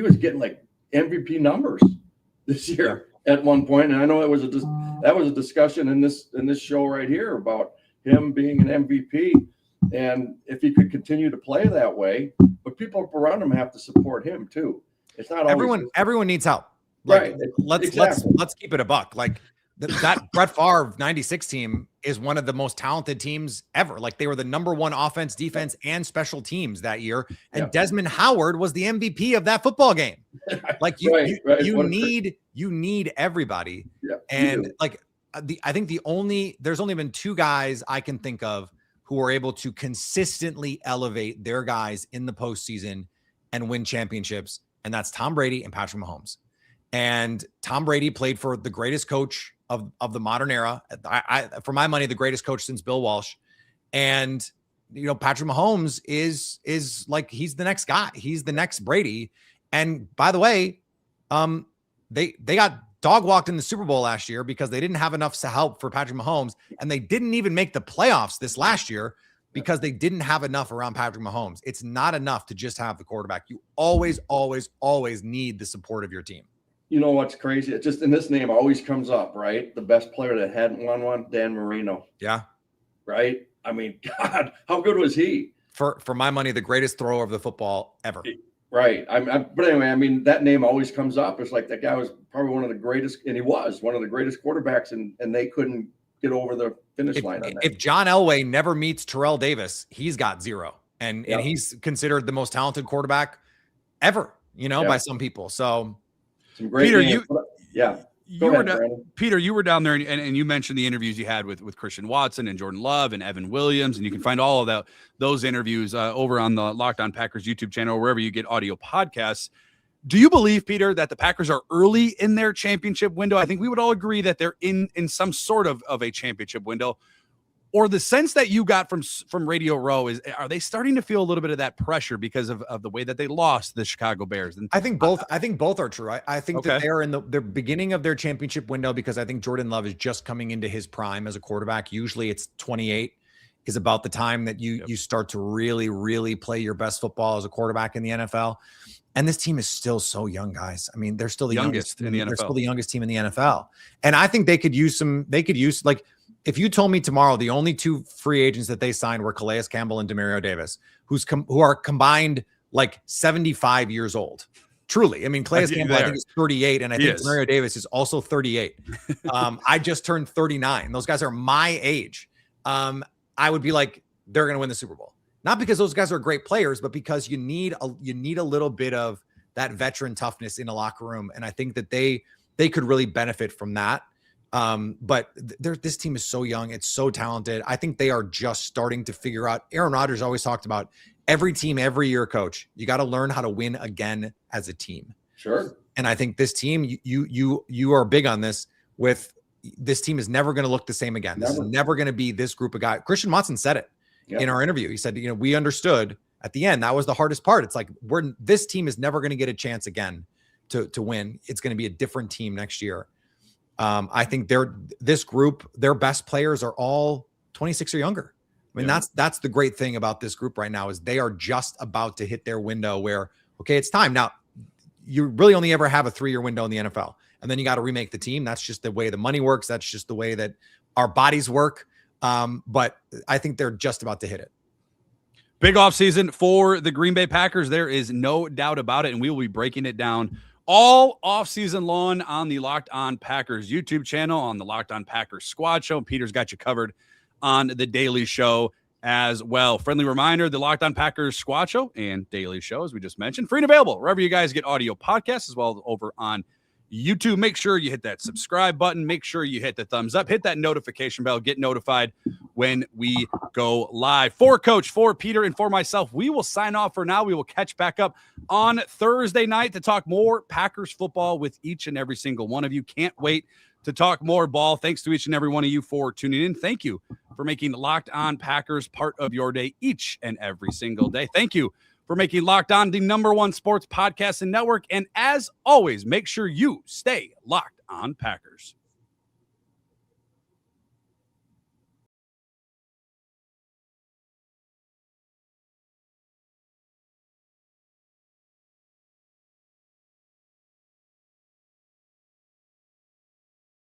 was getting like MVP numbers this year at one point, and I know that was a discussion in this show right here about him being an MVP, and if he could continue to play that way, but people around him have to support him too. It's not always everyone needs help. Like, right. Let's keep it a buck. Like that Brett Favre 96 team is one of the most talented teams ever. Like they were the number 1 offense, defense, and special teams that year. And Desmond Howard was the MVP of that football game. Like you need everybody. Yeah, and like I think there's only been 2 guys I can think of who are able to consistently elevate their guys in the postseason and win championships. And that's Tom Brady and Patrick Mahomes. And Tom Brady played for the greatest coach of the modern era. For my money, the greatest coach since Bill Walsh. And, Patrick Mahomes is like, he's the next guy. He's the next Brady. And by the way, they got dog walked in the Super Bowl last year because they didn't have enough help for Patrick Mahomes. And they didn't even make the playoffs this last year because they didn't have enough around Patrick Mahomes. It's not enough to just have the quarterback. You always, always, always need the support of your team. You know what's crazy? It just, in this name always comes up, right? The best player that hadn't won one, Dan Marino. Yeah. Right? I mean, God, how good was he? For my money, the greatest thrower of the football ever. Right. But anyway, I mean, that name always comes up. It's like that guy was probably one of the greatest, and he was one of the greatest quarterbacks, and they couldn't get over the finish line on that. If John Elway never meets Terrell Davis, he's got 0. And he's considered the most talented quarterback ever, by some people. So some great Peter, names. Peter, you were down there and you mentioned the interviews you had with Christian Watson and Jordan Love and Evan Williams, and you can find all of those interviews over on the Locked On Packers YouTube channel, wherever you get audio podcasts. Do you believe, Peter, that the Packers are early in their championship window? I think we would all agree that they're in some sort of a championship window. Or the sense that you got from Radio Row is, are they starting to feel a little bit of that pressure because of the way that they lost the Chicago Bears? And I think both are true. I think that they're in the beginning of their championship window because I think Jordan Love is just coming into his prime as a quarterback. Usually it's 28. is about the time that you start to really, really play your best football as a quarterback in the NFL. And this team is still so young, guys. I mean, they're still the youngest in the NFL. They're still the youngest team in the NFL. And I think they could use like, if you told me tomorrow the only 2 free agents that they signed were Calais Campbell and Demario Davis, who are combined like 75 years old. Truly. I mean, Calais Campbell, I think, is 38, and I think Demario Davis is also 38. I just turned 39. Those guys are my age. I would be like, they're going to win the Super Bowl. Not because those guys are great players, but because you need a little bit of that veteran toughness in a locker room. And I think that they could really benefit from that. But this team is so young. It's so talented. I think they are just starting to figure out. Aaron Rodgers always talked about every team, every year, coach, you got to learn how to win again as a team. Sure. And I think this team, you are big on this. With this team is never going to look the same again. This is never going to be this group of guys. Christian Watson said it in our interview. He said, we understood at the end, that was the hardest part. It's like, this team is never going to get a chance again to win. It's going to be a different team next year. I think this group, their best players are all 26 or younger. I mean, that's the great thing about this group right now, is they are just about to hit their window where, okay, it's time. Now, you really only ever have a 3-year window in the NFL, and then you got to remake the team. That's just the way the money works. That's just the way that our bodies work. But I think they're just about to hit it. Big offseason for the Green Bay Packers. There is no doubt about it, and we will be breaking it down all offseason long on the Locked On Packers YouTube channel, on the Locked On Packers Squad Show. Peter's got you covered on the Daily Show as well. Friendly reminder, the Locked On Packers Squad Show and Daily Show, as we just mentioned, free and available wherever you guys get audio podcasts, as well as over on YouTube. Make sure you hit that subscribe button. Make sure you hit the thumbs up. Hit that notification bell. Get notified when we go live. For Coach, for Peter, and for myself, we will sign off for now. We will catch back up on Thursday night to talk more Packers football with each and every single one of you. Can't wait to talk more ball. Thanks to each and every one of you for tuning in. Thank you for making Locked On Packers part of your day each and every single day. Thank you for making Locked On the #1 sports podcast and network. And as always, make sure you stay locked on Packers.